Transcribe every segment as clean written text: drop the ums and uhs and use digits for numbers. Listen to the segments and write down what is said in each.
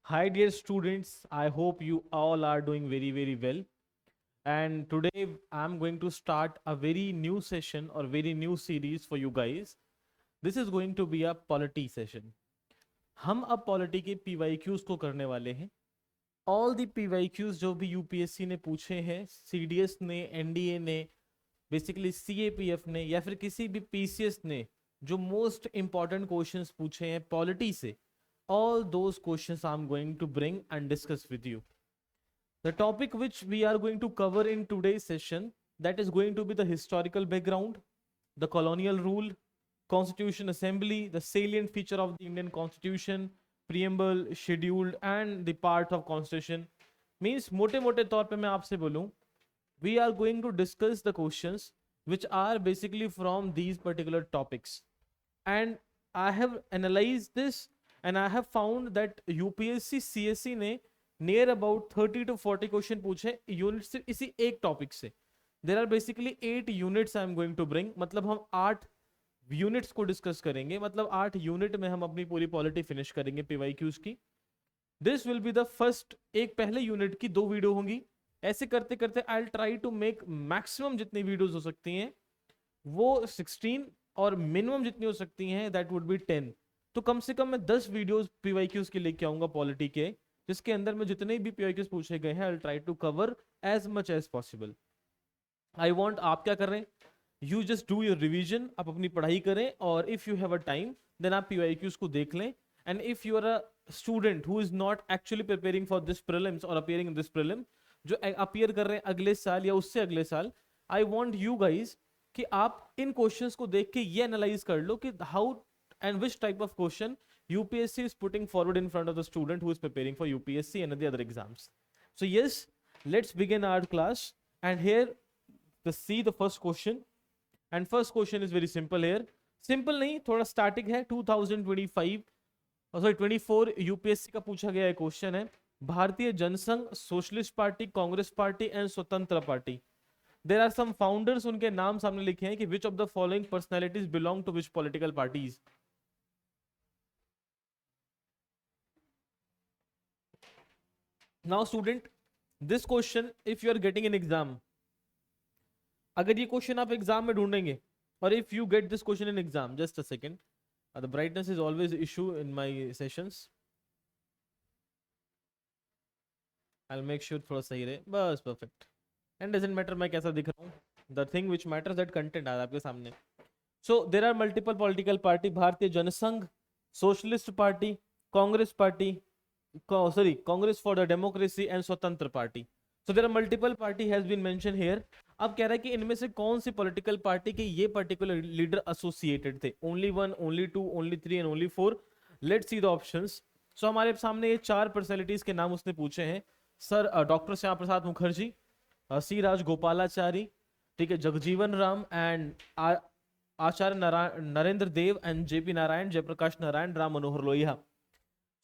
Hi, dear students. I hope you all are doing very, very well. And today I'm going to start a very new session or very new series for you guys. This is going to be a polity session. हम अब polity के PYQs को करने वाले हैं. All the PYQs जो भी UPSC ने पूछे हैं, सीडीएस ने, एनडीए ने, बेसिकली सीएपीएफ ने या फिर किसी भी पीसीएस ने जो मोस्ट इंपॉर्टेंट क्वेश्चंस पूछे हैं पॉलिटी से, all those questions I'm going to bring and discuss with you. The topic which we are going to cover in today's session, that is going to be the historical background, the colonial rule, constitution assembly, the salient feature of the Indian constitution, preamble, scheduled and the part of constitution. Means मोटे मोटे तौर पे मैं आपसे बोलूं, we are going to discuss the questions which are basically from these particular topics. And I have analyzed this and I have found that UPSC CSC ने near about 30 to 40 question पूछे unit से इसी एक topic से. There are basically 8 units I am going to bring. मतलब हम 8 units को discuss करेंगे. मतलब 8 यूनिट में हम अपनी पूरी पॉलिटी फिनिश करेंगे पीवाईक्यूज की. This will be the first. एक पहले यूनिट की 2 वीडियो होंगी. ऐसे करते करते I will try to make maximum जितनी वीडियोस हो सकती हैं वो 16 और मिनिमम जितनी हो सकती हैं दैट वुड बी 10. तो कम से कम मैं 10 वीडियोस पीवाईक्यूज के लेके आऊंगा पॉलिटी के, जिसके अंदर में जितने भी पीवाईक्यूज पूछे गए हैं I will try to cover as much as possible. I want आप क्या कर रहे हैं, you just do your revision. आप अपनी पढ़ाई करें और if you have a time then आप पीवाईक्यूज को देख लें. And if you are a student who is not actually preparing for this prelims और अपीयरिंग इन दिस प्रीलिम, जो अपीयर कर रहे हैं अगले साल या उससे अगले साल, आई वांट यू गाइज कि आप इन क्वेश्चंस को देख के ये एनालाइज कर लो कि how and which type of question UPSC is putting forward in front of the student who is preparing for UPSC and the other exams. So yes, let's begin our class. And here see the first question. And first question is very simple here. Simple नहीं, थोड़ा static है. 2025 sorry 24 UPSC का पूछा गया question है. Bharatiya Jana Sangh, socialist party, Congress party and Swatantra party. There are some founders, उनके नाम सामने लिखे हैं कि which of the following personalities belong to which political parties. Now student, this question if you are getting an exam, अगर ये क्वेश्चन आप एग्जाम में ढूंढेंगे और if you get this question in exam, just a second, the brightness is always issue in my sessions, I'll make sure थोड़ा सही रहे बस. perfect. And doesn't matter मैं कैसा दिख रहा हूँ, the thing which matters that content आ आपके सामने. So there are multiple political party. Bharatiya Jana Sangh, socialist party, Congress party, Congress for the Democracy and Swatantra party. So there are multiple party has been mentioned here. अब कह रहा है कि इनमें से कौन सी पॉलिटिकल पार्टी के ये पर्टिकुलर लीडर एसोसिएटेड थे. Only 1, only 2, only 3 and only 4. Let's see the options. So हमारे सामने ये 4 पर्सनैलिटीज के नाम उसने पूछे हैं. Sir doctor Shyama Prasad Mukherjee, C Rajagopalachari, ठीक है, Jagjivan Ram and Acharya Narendra Dev and JP Narayan, Jayaprakash Narayan, Ram Manohar Lohia.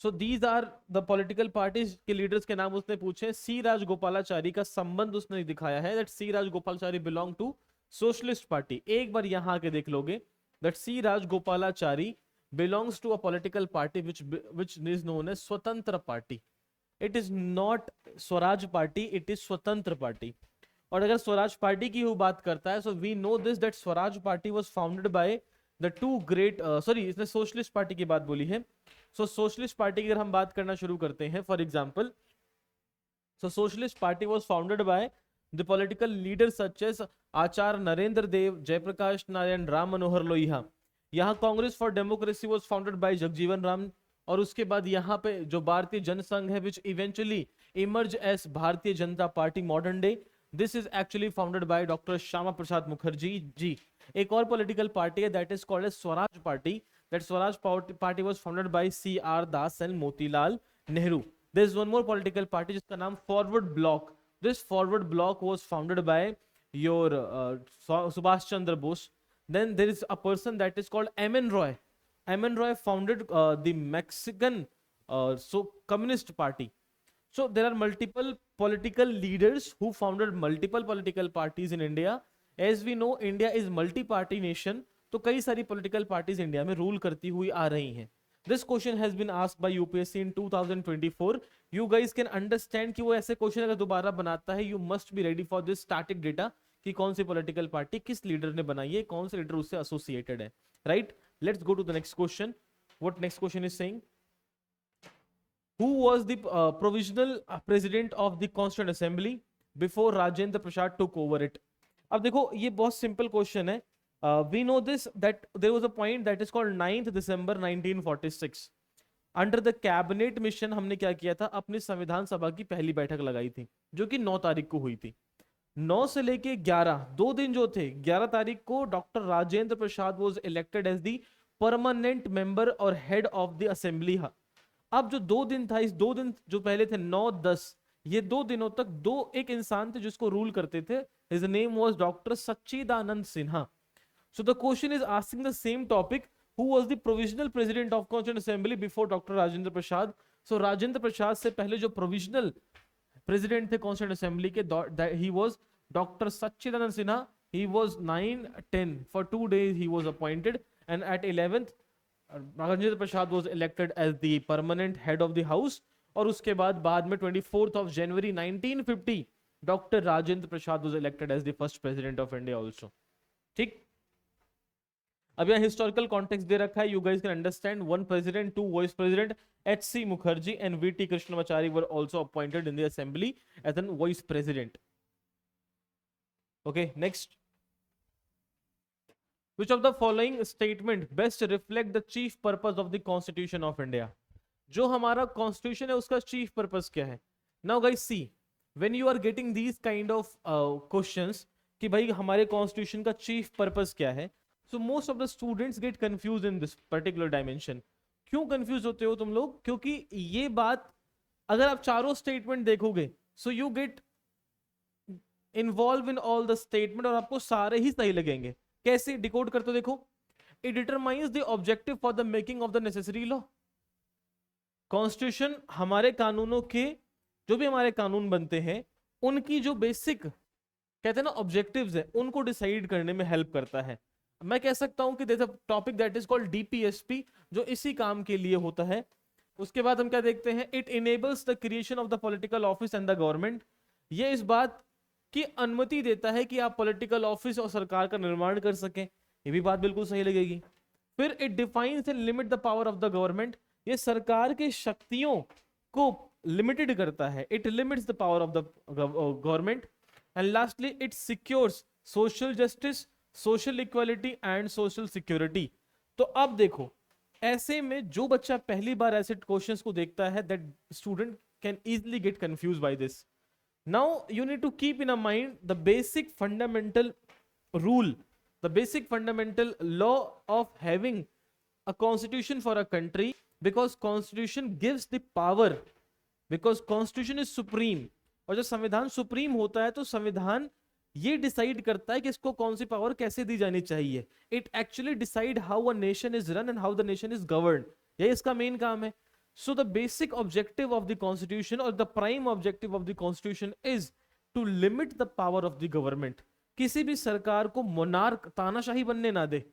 So these are the political parties के लीडर्स के नाम उसने पूछे. सी राजगोपालाचारी का संबंध उसने दिखाया है that C Rajagopalachari belong to socialist party. एक बार यहां के देख लोगे that C Rajagopalachari belongs to a political party which is known as Swatantra party. It is not Swaraj party, it is Swatantra party. और अगर स्वराज पार्टी की वो बात करता है, so we know this that Swaraj party was founded by the two great sorry इसने socialist party की बात बोली है. सो सोशलिस्ट पार्टी की अगर हम बात करना शुरू करते हैं, for example, so socialist party was founded by the political leaders such as Acharya Narendra Dev, Jayaprakash Narayan, Ram Manohar Lohia. यहाँ Congress for democracy was founded by Jagjivan Ram. और उसके बाद यहाँ पे जो भारतीय जनसंघ है which eventually emerge as Bharatiya Janata party modern day, this is actually founded by doctor Shyama Prasad Mukherjee ji. एक और पॉलिटिकल पार्टी है that is called as Swaraj party. That Swaraj party was founded by C.R. Das and Motilal Nehru. There is one more political party जिसका नाम Forward Bloc. This Forward Bloc was founded by your Subhash Chandra Bose. Then there is a person that is called M.N. Roy. M.N. Roy founded the Mexican Communist Party. So there are multiple political leaders who founded multiple political parties in India. As we know, India is multi-party nation. तो कई सारी political parties India में rule करती हुई आ रही हैं. This question has been asked by UPSC in 2024. You guys can understand कि वो ऐसे क्वेश्चन अगर दोबारा बनाता है, you must be ready for this static data कि कौन सी पॉलिटिकल पार्टी किस लीडर ने बनाई है, कौन से लीडर उससे एसोसिएटेड है, right. Let's go to the next question. What next question is saying? Who was the provisional president of the Constituent Assembly before Rajendra Prasad took over it? अब देखो ये बहुत सिंपल क्वेश्चन है. We know this that there was a point that is called 9th December 1946. Under the cabinet mission हमने क्या किया था, अपनी संविधान सभा की पहली बैठक लगाई थी जो कि 9 तारीख को हुई थी. 9 से लेके 11 दो दिन जो थे, 11 तारीख को doctor Rajendra Prasad was elected as the permanent member और हेड ऑफ द असेंबली. अब जो 2 दिन था, इस 2 दिन जो पहले थे 9-10, ये 2 दिनों तक एक इंसान थे जिसको रूल करते थे. His name was doctor Sachchidanand Sinha. So the question is asking the same topic. Who was the provisional president of Constituent Assembly before Dr. Rajendra Prasad? So Rajendra Prasad से पहले जो provisional president थे Constituent Assembly के, he was Dr. Sachidanand Sinha. He was 9-10 for 2 days he was appointed, and at 11th Rajendra Prasad was elected as the permanent head of the house. और उसके बाद में 24th of January 1950 Dr. Rajendra Prasad was elected as the first president of India also. ठीक. अब यहाँ historical context दे रखा है. You guys can understand. 1 president, 2 vice president. H.C. Mukherjee and V.T. Krishnamachari were also appointed in the assembly as an vice president. Okay, next. Which of the following statement best reflect the chief purpose of the Constitution of India? जो हमारा constitution है उसका chief purpose क्या है? Now guys see, when you are getting these kind of questions कि भाई हमारे constitution का चीफ पर्पस क्या है, so most of the students get confused in this particular dimension. क्यों कंफ्यूज होते हो तुम लोग? क्योंकि ये बात अगर आप चारों स्टेटमेंट देखोगे, so you get involved in all the statement और आपको सारे ही सही लगेंगे. कैसे डिकोड करते हो? देखो, it determines the objective for the making of the necessary law. Constitution हमारे कानूनों के, जो भी हमारे कानून बनते हैं उनकी जो बेसिक कहते हैं ना ऑब्जेक्टिव्स है, उनको डिसाइड करने में हेल्प करता है. मैं कह सकता हूं कि there is a topic that is called DPSP जो इसी काम के लिए होता है. उसके बाद हम क्या देखते हैं? It enables the creation of the political office and the government. ये इस बात की अनुमति देता है कि आप पॉलिटिकल ऑफिस और सरकार का निर्माण कर सकें. ये भी बात बिल्कुल सही लगेगी. फिर it defines and limit the power of the government. ये सरकार के शक्तियों को लिमिटेड करता है. It limits the power of the government. And lastly it secures social justice, social equality and social security. तो अब देखो, ऐसे में जो बच्चा पहली बार ऐसे क्वेश्चंस को देखता है, that student can easily get confuse by this. Now you need to keep in a mind the basic fundamental rule, the basic fundamental law of having a constitution for a country, because constitution gives the power, because constitution is supreme. और जब संविधान supreme होता है तो संविधान ये decide करता है कि इसको कौन सी पावर कैसे दी जानी चाहिए. It actually decide how a nation is run and how the nation is govern. ये इसका मेन काम है. So the basic objective of the constitution और the prime objective of the constitution is to limit the power of the government. किसी भी सरकार को monarch, तानाशाही बनने ना दे.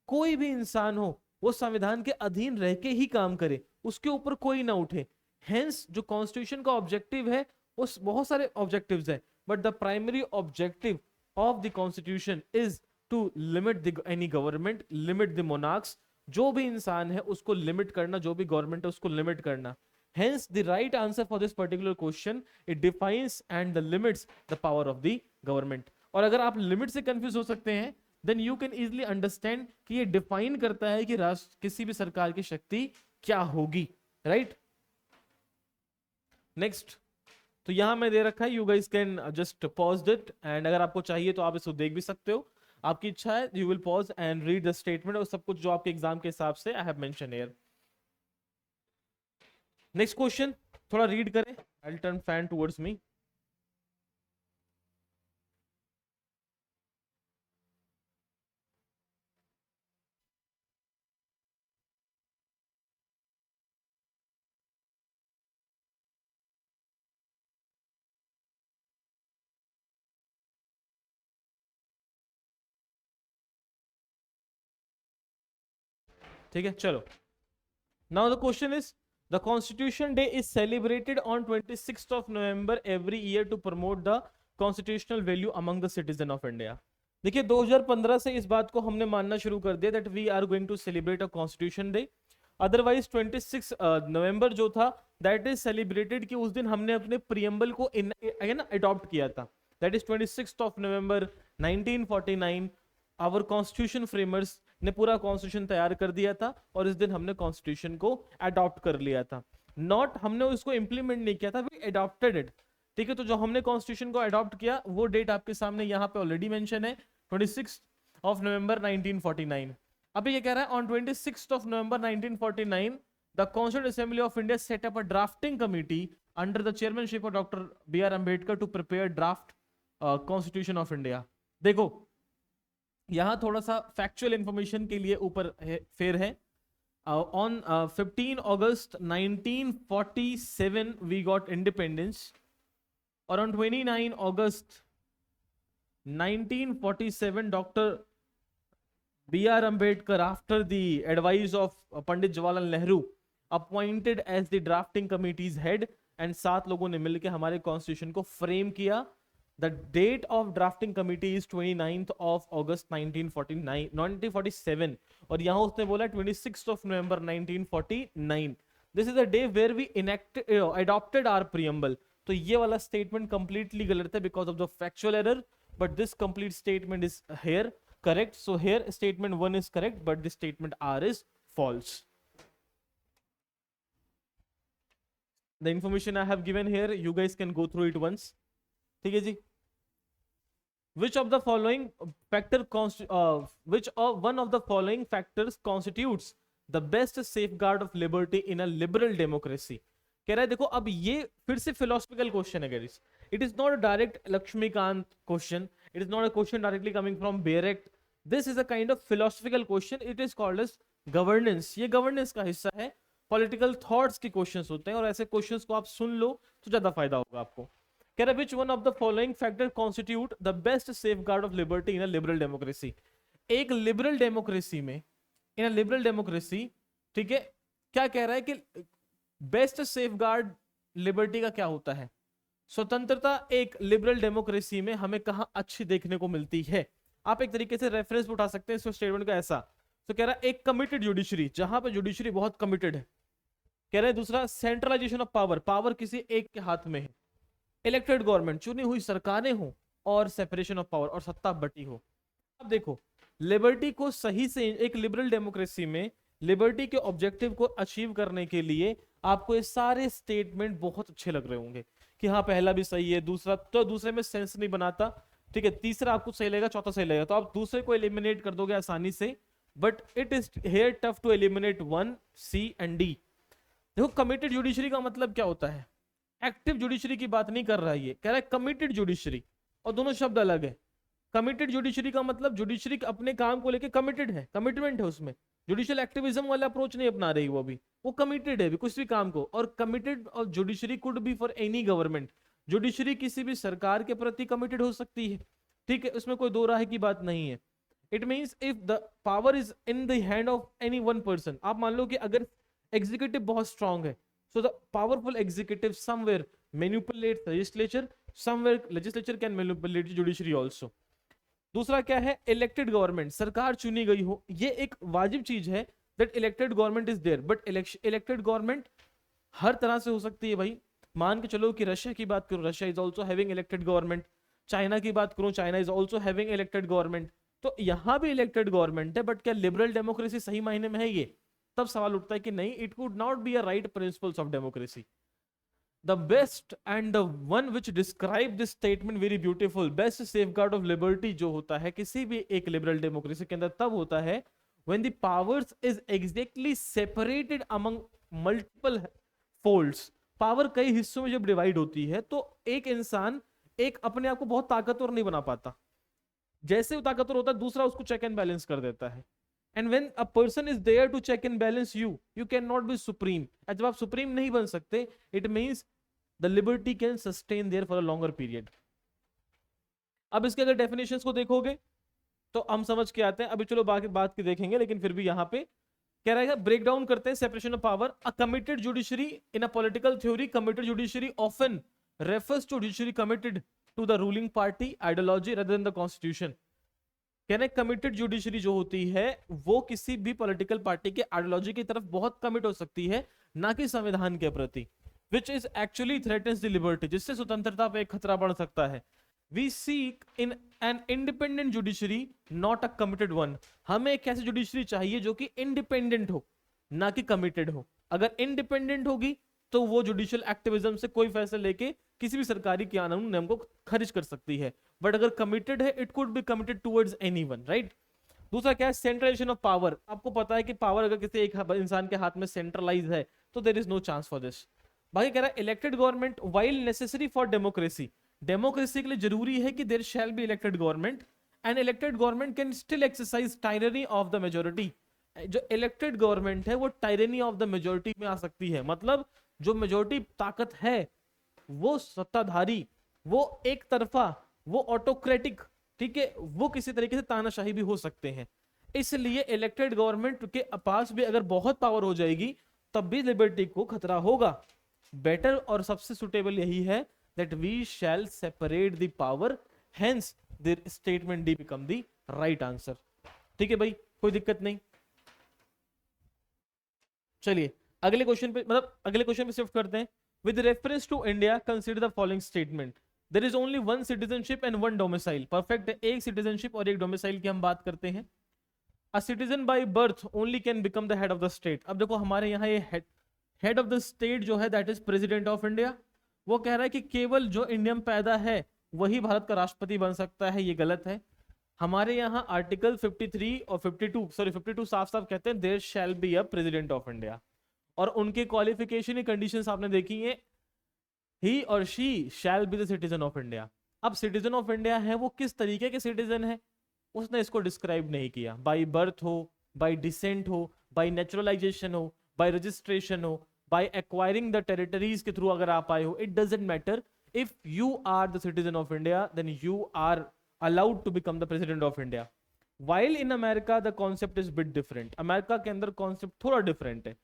कोई भी इंसान हो वो संविधान के अधीन रह के ही काम करे, उसके ऊपर कोई ना उठे. हेंस जो कॉन्स्टिट्यूशन का ऑब्जेक्टिव है, उस बहुत सारे ऑब्जेक्टिव्स है, but the primary objective of the constitution is to limit the any government, limit the monarchs. जो भी इंसान है उसको लिमिट करना, जो भी गवर्नमेंट है उसको लिमिट करना. Hence the right answer for this particular question, it defines and the limits the power of the government. और अगर आप लिमिट से कंफ्यूज हो सकते हैं, then you can easily understand कि ये डिफाइन करता है कि राष्ट्र किसी भी सरकार की शक्ति क्या होगी, राइट. नेक्स्ट. तो यहां मैं दे रखा है, you guys can just pause it, and अगर आपको चाहिए तो आप इसको देख भी सकते हो. आपकी इच्छा है, you will pause and read the statement और सब कुछ जो आपके एग्जाम के हिसाब से I have mention here. Next question थोड़ा रीड करें. I will turn fan towards me. ठीक है, चलो. Now the question is, the Constitution Day is celebrated on 26th of November every year to promote the constitutional value among the citizen of India. देखिए 2015 से इस बात को हमने मानना शुरू कर दिया that we are going to celebrate a constitution day. Otherwise 26 नवंबर जो था दैट इज सेलिब्रेटेड कि उस दिन हमने अपने प्रियम्बल को अडॉप्ट किया था. That is 26 of November 1949. Our constitution framers ने पूरा कॉन्स्टिट्यूशन तैयार कर दिया था और इस दिन हमने कॉन्स्टिट्यूशन को अडॉप्ट कर लिया था. नॉट हमने उसको इंप्लीमेंट नहीं किया था, वी अडॉप्टेड इट. ठीक है, तो जो हमने कॉन्स्टिट्यूशन को अडॉप्ट किया वो डेट आपके सामने यहाँ पे ऑलरेडी मेंशन है, 26 ऑफ नवंबर 1949. अभी ये कह रहा है on 26 of November 1949 the constituent assembly of India set up a drafting committee under the chairmanship of doctor B are Ambedkar to prepare draft constitution of India. देखो यहां थोड़ा सा फैक्चुअल इंफॉर्मेशन के लिए ऊपर फेर है. On 15 August 1947 we got independence और on 29 August 1947 doctor B are Ambedkar after the advice of Pandit Jawaharlal Nehru appointed as the drafting committees head and 7 लोगों ने मिलकर हमारे कॉन्स्टिट्यूशन को फ्रेम किया. The date of drafting committee is 29th of August 1947 और यहाँ उसने बोला 26th of November 1949. This is the day where we adopted our preamble. तो ये वाला statement completely गलत है because of the factual error, but this complete statement is here correct. So here statement 1 is correct, but the statement R is false. The information I have given here, you guys can go through it once. ठीक है जी. Which of the following one of the following factors constitutes the best safeguard of liberty in a liberal democracy? कह रहा है देखो अब ये फिर से philosophical question है guys. It is not a direct Lakshmikant question. It is not a question directly coming from Behrect. This is a kind of philosophical question. It is called as governance. ये governance का हिस्सा है. Political thoughts के questions होते हैं और ऐसे questions को आप सुन लो तो ज्यादा फायदा होगा आपको. कह रहा which one of the following factor constitute the best safeguard of liberty in a liberal democracy? एक liberal democracy में, in a liberal democracy, ठीक है, क्या कह रहा है कि best safeguard liberty का क्या होता है? स्वतंत्रता एक liberal democracy में हमें कहाँ अच्छी देखने को मिलती है. आप एक तरीके से रेफरेंस उठा सकते हैं इस स्टेटमेंट का ऐसा. तो कह रहा है एक कमिटेड जुडिशरी, जहां पे जुडिशरी बहुत कमिटेड है. कह रहे हैं दूसरा सेंट्रलाइजेशन ऑफ पावर, पावर किसी एक के हाथ में है. इलेक्टेड गवर्नमेंट, चुनी हुई सरकारें हो और सेपरेशन ऑफ पावर और सत्ता बटी हो. अब देखो लिबर्टी को सही से एक लिबरल डेमोक्रेसी में लिबर्टी के ऑब्जेक्टिव को अचीव करने के लिए आपको ये सारे स्टेटमेंट बहुत अच्छे लग रहे होंगे कि हाँ पहला भी सही है, दूसरा तो दूसरे में सेंस नहीं बनाता, ठीक है, तीसरा आपको सही लगेगा, चौथा सही लगेगा, तो आप दूसरे को एलिमिनेट कर दोगे आसानी से. But it is hair tough to eliminate 1, C and D. देखो कमिटेड जुडिशरी का मतलब क्या होता है? एक्टिव जुडिशरी की बात नहीं कर रहा है, ये कह रहा है कमिटेड जुडिशरी, और दोनों शब्द अलग है. कमिटेड जुडिशरी का मतलब जुडिशरी अपने काम को लेके कमिटेड है, कमिटमेंट है उसमें. जुडिशियल एक्टिविज्म वाला अप्रोच नहीं अपना रही, वो कमिटेड है कुछ भी काम को. और कमिटेड और judiciary could be for any government. Judiciary किसी भी सरकार के प्रति कमिटेड हो सकती है, ठीक है, उसमें कोई दो राय की बात नहीं है. It means if the power is in the hand of any one person. आप मान लो कि अगर एग्जीक्यूटिव बहुत स्ट्रांग है, so the powerful executive somewhere manipulates legislature, somewhere legislature can manipulate judiciary also. दूसरा क्या है? इलेक्टेड गवर्नमेंट, सरकार चुनी गई हो, ये एक वाजिब चीज है that elected government is there, but elected government हर तरह से हो सकती है भाई. मान के चलो कि रशिया की बात करो, Russia is also having elected government. China की बात करूं, China is also having elected government. तो यहां भी इलेक्टेड गवर्नमेंट है, बट क्या लिबरल डेमोक्रेसी सही मायने में है ये? तब सवाल उठता है कि नहीं, it could not be a right principles of democracy. The best and the one which describe this statement very beautiful, best safeguard of liberty जो होता है किसी भी एक लिबरल डेमोक्रेसी के अंदर तब होता है when the powers is exactly separated among multiple folds. Power कई हिस्सों में जब डिवाइड होती है तो एक इंसान एक अपने आप को बहुत ताकतवर नहीं बना पाता. जैसे वो ताकतवर होता है दूसरा उसको चेक एंड बैलेंस कर देता है. And when a person is there to check and balance you, you cannot be supreme. जब आप सुप्रीम नहीं बन सकते, it means the liberty can sustain there for a longer period. अब इसके अगर डेफिनेशंस को देखोगे तो हम समझ के आते हैं. अभी चलो बाकी बात की देखेंगे, लेकिन फिर भी यहाँ पे कह रहा है ब्रेक डाउन करते हैं separation of power. A committed judiciary in a political theory, committed judiciary often refers to judiciary committed to the ruling party ideology rather than the constitution. कहना कमिटेड जुडिशरी जो होती है वो किसी भी पॉलिटिकल पार्टी के आइडियोलॉजी की तरफ बहुत कमिट हो सकती है, ना कि संविधान के प्रति, which is actually threatens the liberty, जिससे स्वतंत्रता पे एक खतरा बढ़ सकता है। We seek in an independent judiciary not a committed one. हमें एक ऐसी जुडिशरी चाहिए जो कि इंडिपेंडेंट हो, ना कि कमिटेड हो। अगर इंडिपेंडेंट होगी तो वो जुडिशियल एक्टिविज्म से कोई फैसला लेके किसी भी सरकारी कानून नियम को खारिज कर सकती है। बट अगर कमिटेड है, it could be committed towards anyone, right. दूसरा क्या है, सेंट्रलाइजेशन ऑफ पावर। आपको पता है कि पावर अगर किसी एक इंसान के हाथ में सेंट्रलाइज है तो there is no chance for this. बाकी कह रहा है elected government while necessary for democracy, democracy के लिए जरूरी है कि there shall be elected government and elected government can still exercise tyranny of the majority. जो इलेक्टेड गवर्नमेंट है वो टायरनी ऑफ द मेजोरिटी में आ सकती है, मतलब जो मेजोरिटी ताकत है वो सत्ताधारी, वो एक तरफा, वो ऑटोक्रेटिक, ठीक है, वो किसी तरीके से तानाशाही भी हो सकते हैं। इसलिए इलेक्टेड गवर्नमेंट के पास भी अगर बहुत पावर हो जाएगी तब भी लिबर्टी को खतरा होगा। बेटर और सबसे सुटेबल यही है that we shall separate the power, hence the statement D become the right answer. ठीक है भाई, कोई दिक्कत नहीं। चलिए अगले क्वेश्चन पे, मतलब अगले क्वेश्चन पे शिफ्ट करते हैं। With reference to India consider the following statement. There is only one citizenship and one domicile. Perfect है, एक सिटीजनशिप और एक डोमिसाइल की हम बात करते हैं। A citizen by birth only can become the head of the state. अब देखो हमारे यहाँ ये हेड ऑफ द स्टेट जो है that is president of India. वो कह रहा है कि केवल जो इंडिया में पैदा है वही भारत का राष्ट्रपति बन सकता है, ये गलत है। हमारे यहाँ आर्टिकल 53 और 52 साफ साफ कहते हैं there shall be a president of India, और उनके क्वालिफिकेशन कंडीशंस आपने देखी है, ही और she shall be the citizen of India. अब सिटीजन ऑफ इंडिया है वो किस तरीके के सिटीजन है उसने इसको डिस्क्राइब नहीं किया। बाय बर्थ हो, बाय डिसेंट हो, बाय नेचुरलाइजेशन हो, बाय रजिस्ट्रेशन हो, बाय एक्वायरिंग द टेरिटरीज के थ्रू अगर आप आए हो, it doesn't matter. If you are the citizen of India then you are allowed to become the president of India. While in America the concept is bit different. America के अंदर concept थोड़ा different है।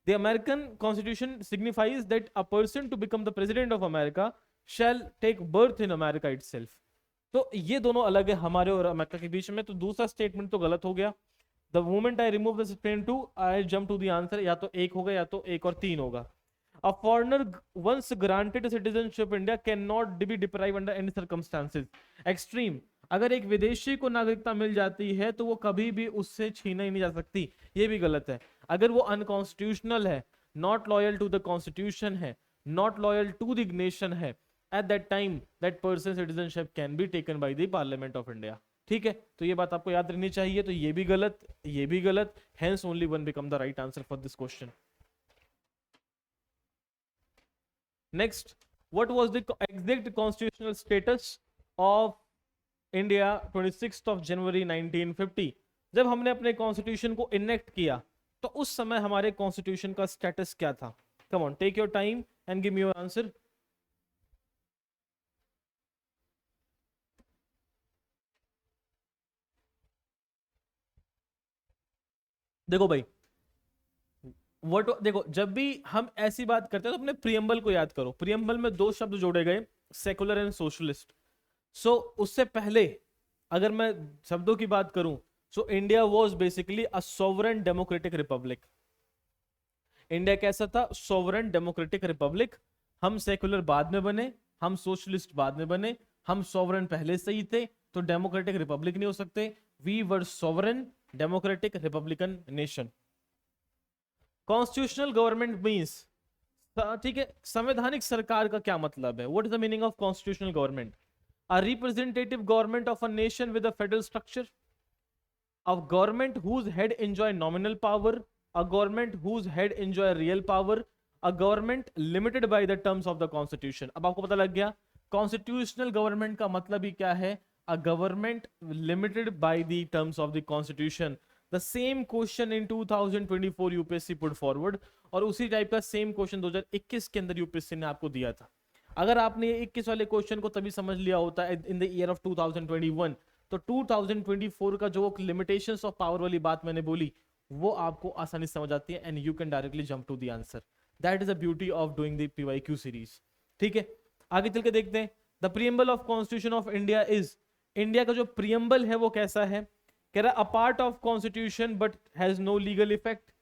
The American Constitution signifies that a person to become the president of America shall take birth in America itself. तो ये दोनों अलग है हमारे और अमेरिका के बीच में। तो दूसरा स्टेटमेंट तो गलत हो गया। The moment I remove the statement 2, I jump to the answer। या तो एक होगा या तो एक और तीन होगा। A foreigner once granted citizenship India cannot be deprived under any circumstances. Extreme। अगर एक विदेशी को नागरिकता मिल जाती है तो वो कभी भी उससे छीना ही नहीं जा सकती, ये भी गलत है। अगर वो अनकॉन्स्टिट्यूशनल है, not loyal to the constitution है, not loyal to the nation है, at that time that person citizenship can be taken by the parliament of India. ठीक है, तो ये बात आपको याद रखनी चाहिए। तो ये भी गलत, ये भी गलत, hence only one become the right answer for this question. Next, what was the exact constitutional status of India 26th of January 1950? जब हमने अपने कॉन्स्टिट्यूशन को इनेक्ट किया तो उस समय हमारे कॉन्स्टिट्यूशन का स्टेटस क्या था? Come on, take your time and give me your answer. देखो भाई, व्हाट, देखो जब भी हम ऐसी बात करते हैं तो अपने प्रियम्बल को याद करो। प्रियम्बल में दो शब्द जोड़े गए, सेकुलर एंड सोशलिस्ट। सो उससे पहले अगर मैं शब्दों की बात करूं, so India was basically a sovereign democratic Republic. India कैसा था? Sovereign democratic Republic. हम सेकुलर बाद में बने, हम सोशलिस्ट बाद में बने, हम सॉवरेन पहले से ही थे, तो डेमोक्रेटिक रिपब्लिक नहीं हो सकते। We were sovereign democratic republican nation. Constitutional government means, ठीक है, संवैधानिक सरकार का क्या मतलब है? What is the meaning of constitutional government? A representative government of a nation with a federal structure, a government whose head enjoy nominal power, a government whose head enjoy real power, a government limited by the terms of the constitution. अब आपको पता लग गया constitutional government का मतलब ही क्या है? अ government limited by the terms of the constitution. The same question in 2024 UPSC put forward, और उसी टाइप का सेम क्वेश्चन 2021 के अंदर यूपीएससी ने आपको दिया था। अगर आपने 21 वाले क्वेश्चन को तभी समझ लिया होता है इन द ईयर ऑफ 2021, तो 2024 का जो लिमिटेशंस ऑफ पावर वाली बात मैंने बोली वो आपको आसानी समझ आती है and you can directly jump to the answer. That is the beauty of doing the PYQ series. ठीक है, आगे चल के देखते हैं. The preamble of constitution of India is, India का जो प्रियम्बल है वो कैसा है. कह रहा a part of constitution but has no legal effect.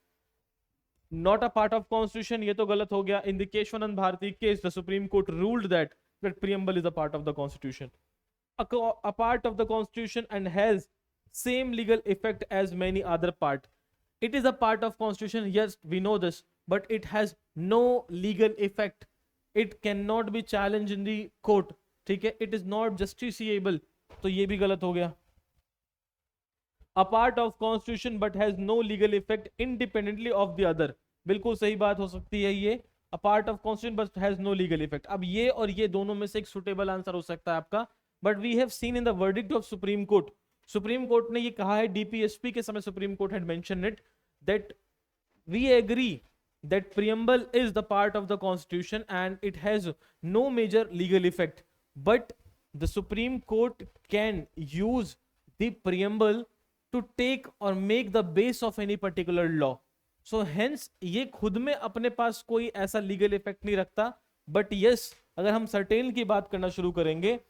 Not a part of constitution, ये तो गलत हो गया. In the Kesavananda Bharati case the supreme court ruled that preamble is a part of the constitution, a part of the constitution and has same legal effect as many other part. It is a part of constitution, yes we know this, but it has no legal effect. It cannot be challenged in the court. ठीक है, it is not justiciable, तो ये भी गलत हो गया. a part of constitution but has no legal effect independently of the other, बिल्कुल सही बात हो सकती है ये. a part of constitution but has no legal effect. अब ये और ये दोनों में से एक सुटेबल आंसर हो सकता है आपका. But we have seen in the verdict of Supreme Court, Supreme Court ने ये कहा है, डीपीएसपी के समय Supreme Court had mention it, that we agree that preamble is the part of the constitution and it has no major legal effect, but the Supreme Court can use the preamble to take or make the base of any particular law. So hence ये खुद में अपने पास कोई ऐसा legal effect नहीं रखता, but yes अगर हम certain की बात करना शुरू करेंगे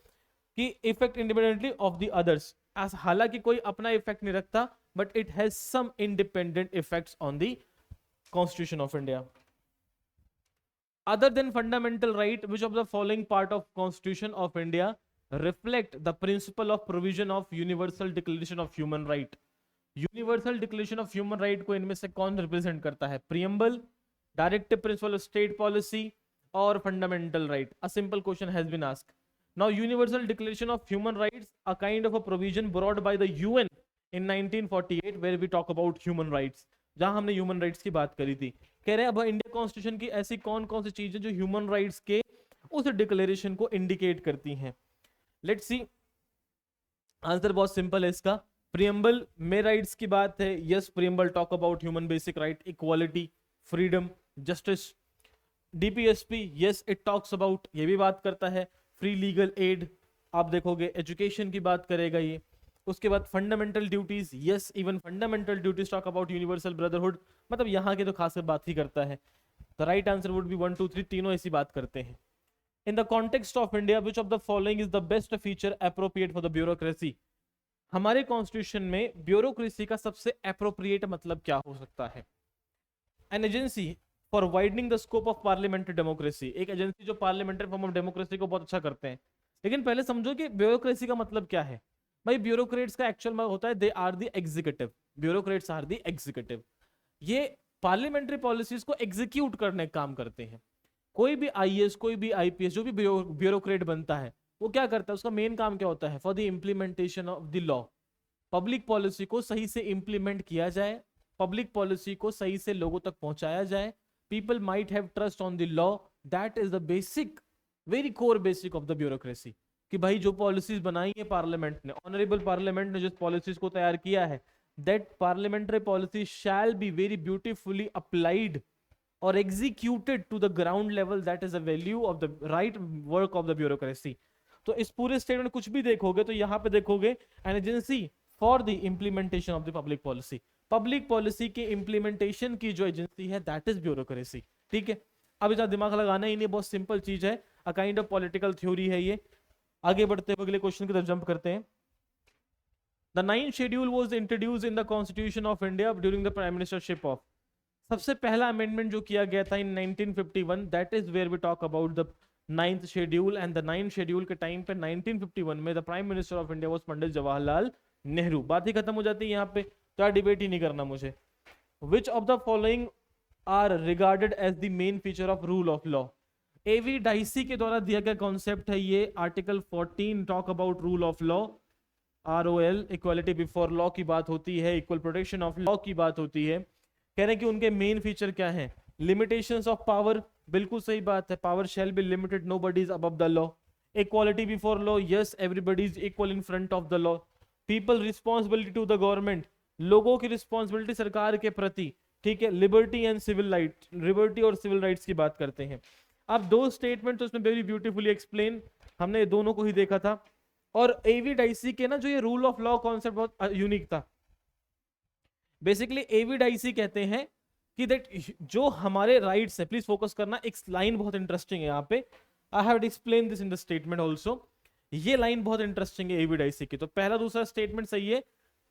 कि effect independently of the others, हालांकि कोई अपना इफेक्ट नहीं रखता, but it has some independent effects on the constitution of India. Other than fundamental right, which of the following part of constitution of India reflect the principle of provision of universal declaration of human right. Universal declaration of human right को इनमें से कौन represent करता है. Preamble, directive principle of state policy और fundamental right. A simple question has been asked. Now, Universal Declaration of Human Rights, a kind of a provision brought by the UN in 1948, where we talk about human rights. जहां हमने human rights की बात करी थी. कह रहे हैं अब इंडिया कॉन्स्टिट्यूशन की ऐसी कौन कौन सी चीजें जो ह्यूमन राइट्स के उस डिक्लेरेशन को इंडिकेट करती हैं. लेट्स सी, आंसर बहुत सिंपल है इसका. प्रियम्बल में राइट्स की बात है. Yes, preamble talk about human basic right, equality, freedom, justice. DPSP, yes it talks about, ये भी बात करता है फ्री लीगल एड. आप देखोगे एजुकेशन की बात करेगा ये. उसके बाद fundamental duties, yes even fundamental duties talk about universal brotherhood, मतलब यहाँ के तो खास बात ही करता है. The right answer would B 1 2 3, तीनों ऐसी बात करते हैं. In the context of India which of the following is the best feature appropriate for the bureaucracy. हमारे कॉन्स्टिट्यूशन में ब्यूरोक्रेसी का सबसे एप्रोप्रिएट मतलब क्या हो सकता है. An agency for widening the scope of parliamentary democracy, एक एजेंसी जो पार्लियामेंट्री फॉर्म ऑफ डेमोक्रेसी को बहुत अच्छा करते हैं. लेकिन पहले समझो कि ब्यूरोक्रेसी का मतलब क्या है. भाई ब्यूरोक्रेट्स का एक्चुअल मतलब होता है they are the executive, bureaucrats are the executive. ये पार्लियामेंट्री पॉलिसीज को एग्जीक्यूट करने का काम करते हैं. कोई भी आईएएस, कोई भी आईपीएस, जो भी ब्यूरोक्रेट बनता है वो क्या करता है, उसका मेन काम क्या होता है, for the implementation of the law. Public policy को सही से इंप्लीमेंट किया जाए, पब्लिक पॉलिसी को सही से लोगों तक पहुंचाया जाए. People might have trust on the law. That is the basic, very core basic of the bureaucracy. कि भाई जो पॉलिसीज बनाई है पार्लियामेंट ने, ऑनरेबल पार्लियामेंट ने जिस पॉलिसीज को तैयार किया है, that parliamentary policy shall be very beautifully applied or executed to the ground level. That is the value of the right work of the bureaucracy. तो इस पूरे स्टेटमेंट कुछ भी देखोगे तो यहाँ पे देखोगे an agency for the implementation of the public policy. Public policy के इंप्लीमेंटेशन की जो एजेंसी है दैट इज ब्यूरोक्रेसी. ठीक है, अब इतना दिमाग लगाना ही नहीं, बहुत सिंपल चीज है, a kind of political theory है ये. आगे बढ़ते हुए अगले क्वेश्चन की तरफ जंप करते हैं. The 9th schedule was introduced in the constitution of India during the prime ministership of. सबसे पहला अमेंडमेंट जो किया गया था in 1951, that is where we talk about the 9th schedule. And the 9th schedule के time पे 1951 में the prime minister of India was Pandit Jawaharlal Nehru. बात ही खत्म हो जाती है यहाँ पे, तो डिबेट ही नहीं करना मुझे. Which of the following are regarded as the main feature of rule of law. A V Dicey के द्वारा दिया गया कॉन्सेप्ट है ये. Article 14 talk about rule of law. ROL, equality before law की बात होती है, इक्वल प्रोटेक्शन ऑफ लॉ की बात होती है. कह रहे हैं कि उनके मेन फीचर क्या है. लिमिटेशंस ऑफ पावर, बिल्कुल सही बात है, power shall be limited, nobody is above the law. Equality before law, yes everybody is equal in front of the law. People responsibility to the government, लोगों की responsibility सरकार के प्रति. ठीक है, liberty and civil right, liberty और civil rights की बात करते हैं. अब दो स्टेटमेंट तो उसमें वेरी ब्यूटीफुली एक्सप्लेन, हमने ये दोनों को ही देखा था. और एवी डाइसी के ना जो ये रूल ऑफ लॉ कॉन्सेप्ट बहुत यूनिक था. बेसिकली एविडाइसी कहते हैं कि दैट जो हमारे राइट्स है, प्लीज फोकस करना, एक लाइन बहुत इंटरेस्टिंग है यहाँ पे, I have explain this in the statement also. ये लाइन बहुत इंटरेस्टिंग है एविडाइसी की। तो पहला दूसरा स्टेटमेंट सही है,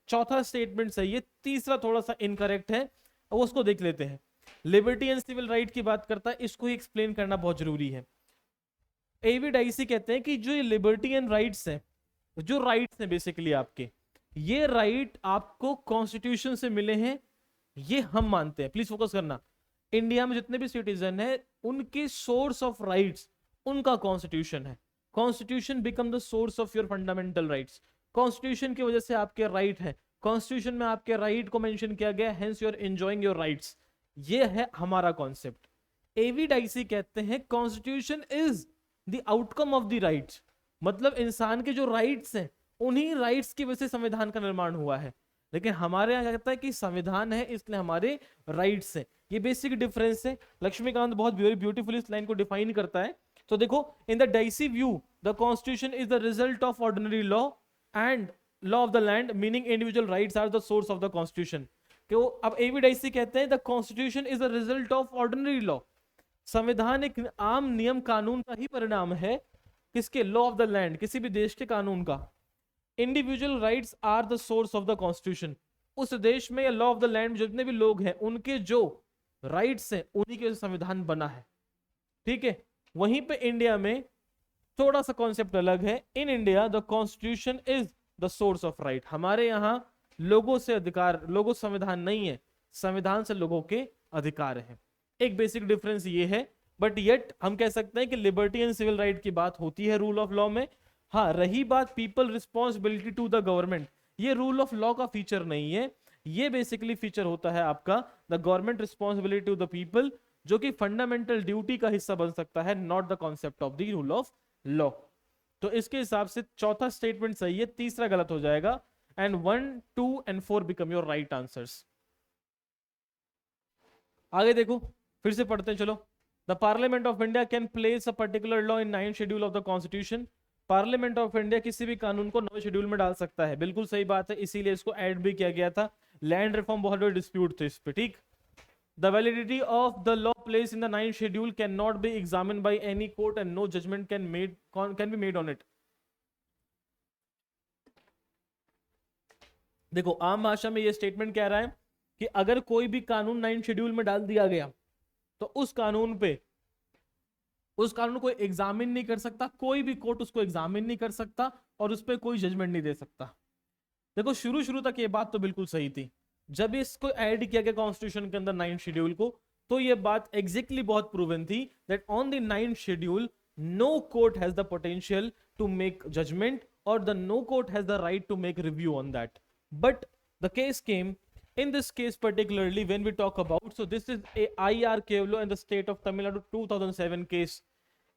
चौथा स्टेटमेंट सही है, तीसरा थोड़ा सा इनकरेक्ट है, वो उसको देख लेते हैं। लिबर्टी एंड सिविल राइट की बात करता है, इसको ही एक्सप्लेन करना बहुत जरूरी है। एविडाइसी कहते हैं कि जो ये लिबर्टी एंड राइट्स हैं, जो राइट्स हैं बेसिकली आपके, ये राइट आपको कॉन्स्टिट्यूशन से मिले हैं, ये हम मानते हैं। प्लीज फोकस करना, इंडिया में जितने भी सिटीजन है उनके सोर्स ऑफ राइट्स उनका कॉन्स्टिट्यूशन है। Constitution become the source of your fundamental rights. Constitution की वजह से आपके राइट है, कॉन्स्टिट्यूशन में आपके राइट को मेंशन किया गया, hence you are enjoying your rights. ये है हमारा कॉन्सेप्ट। एविडाइसी कहते हैं constitution is the outcome of the rights, मतलब इंसान के जो राइट्स हैं उन्हीं राइट्स की वजह से संविधान का निर्माण हुआ है। लेकिन हमारे यहाँ क्या कहता है कि संविधान है इसलिए हमारे राइट्स हैं। ये बेसिक डिफरेंस है। लक्ष्मीकांत बहुत ब्यूटीफुली इस लाइन को डिफाइन करता है। तो देखो, in the Dicey view the constitution is the result of ordinary law and law of the land, meaning individual rights are the source of the constitution. क्यों? अब एविडाइसी कहते हैं the constitution is the result of ordinary law. संविधान एक आम नियम कानून का ही परिणाम है। किसके? लॉ ऑफ द लैंड, किसी भी देश के कानून का। Individual rights are the source of the constitution. उस देश में या लॉ ऑफ द लैंड जितने भी लोग हैं उनके जो राइट्स हैं उन्हीं के संविधान बना है। ठीक है। वहीं पे इंडिया में थोड़ा सा कॉन्सेप्ट अलग है। इन India the constitution is the source of right. हमारे यहाँ लोगों से अधिकार, लोगों संविधान नहीं है, संविधान से लोगों के अधिकार है। एक बेसिक डिफरेंस ये है। बट येट हम कह सकते हैं कि लिबर्टी एंड सिविल राइट की बात होती है रूल ऑफ लॉ में। हाँ, रही बात people responsibility to the government, ये रूल ऑफ लॉ का फीचर नहीं है। ये बेसिकली फीचर होता है आपका the government responsibility to the people, जो कि फंडामेंटल ड्यूटी का हिस्सा बन सकता है, not the concept of the rule of law. तो इसके हिसाब से चौथा स्टेटमेंट सही है, तीसरा गलत हो जाएगा। And 1, 2 and 4 become your right answers. आगे देखो, फिर से पढ़ते हैं, चलो। The parliament of India can place a particular law in 9th schedule of the constitution. Parliament of India किसी भी कानून को 9वें शेड्यूल में डाल सकता है। बिल्कुल सही बात है, इसीलिए इसको ऐड भी किया गया था। लैंड रिफॉर्म बहुत बड़े डिस्प्यूट थे इस पे। ठीक। The validity of the law place in the 9th schedule can not be examined by any court and no judgment can be made on it. देखो, आम भाषा में ये स्टेटमेंट कह रहा है कि अगर कोई भी कानून 9th शेड्यूल में डाल दिया गया तो उस कानून को एग्जामिन नहीं कर सकता, कोई भी कोर्ट उसको एग्जामिन नहीं कर सकता और उस पर कोई जजमेंट नहीं दे सकता। देखो, शुरू तक ये बात तो बिल्कुल सही थी। जब इसको ऐड किया गया कॉन्स्टिट्यूशन के अंदर 9th शेड्यूल को, तो ये बात एग्जैक्टली बहुत प्रूवन थी that on the 9th schedule no court has the potential to make judgement और the no court has the right to make review on that. But the case came in this case particularly when we talk about, so this is a IR Kevlo in the state of Tamil Nadu 2007 case.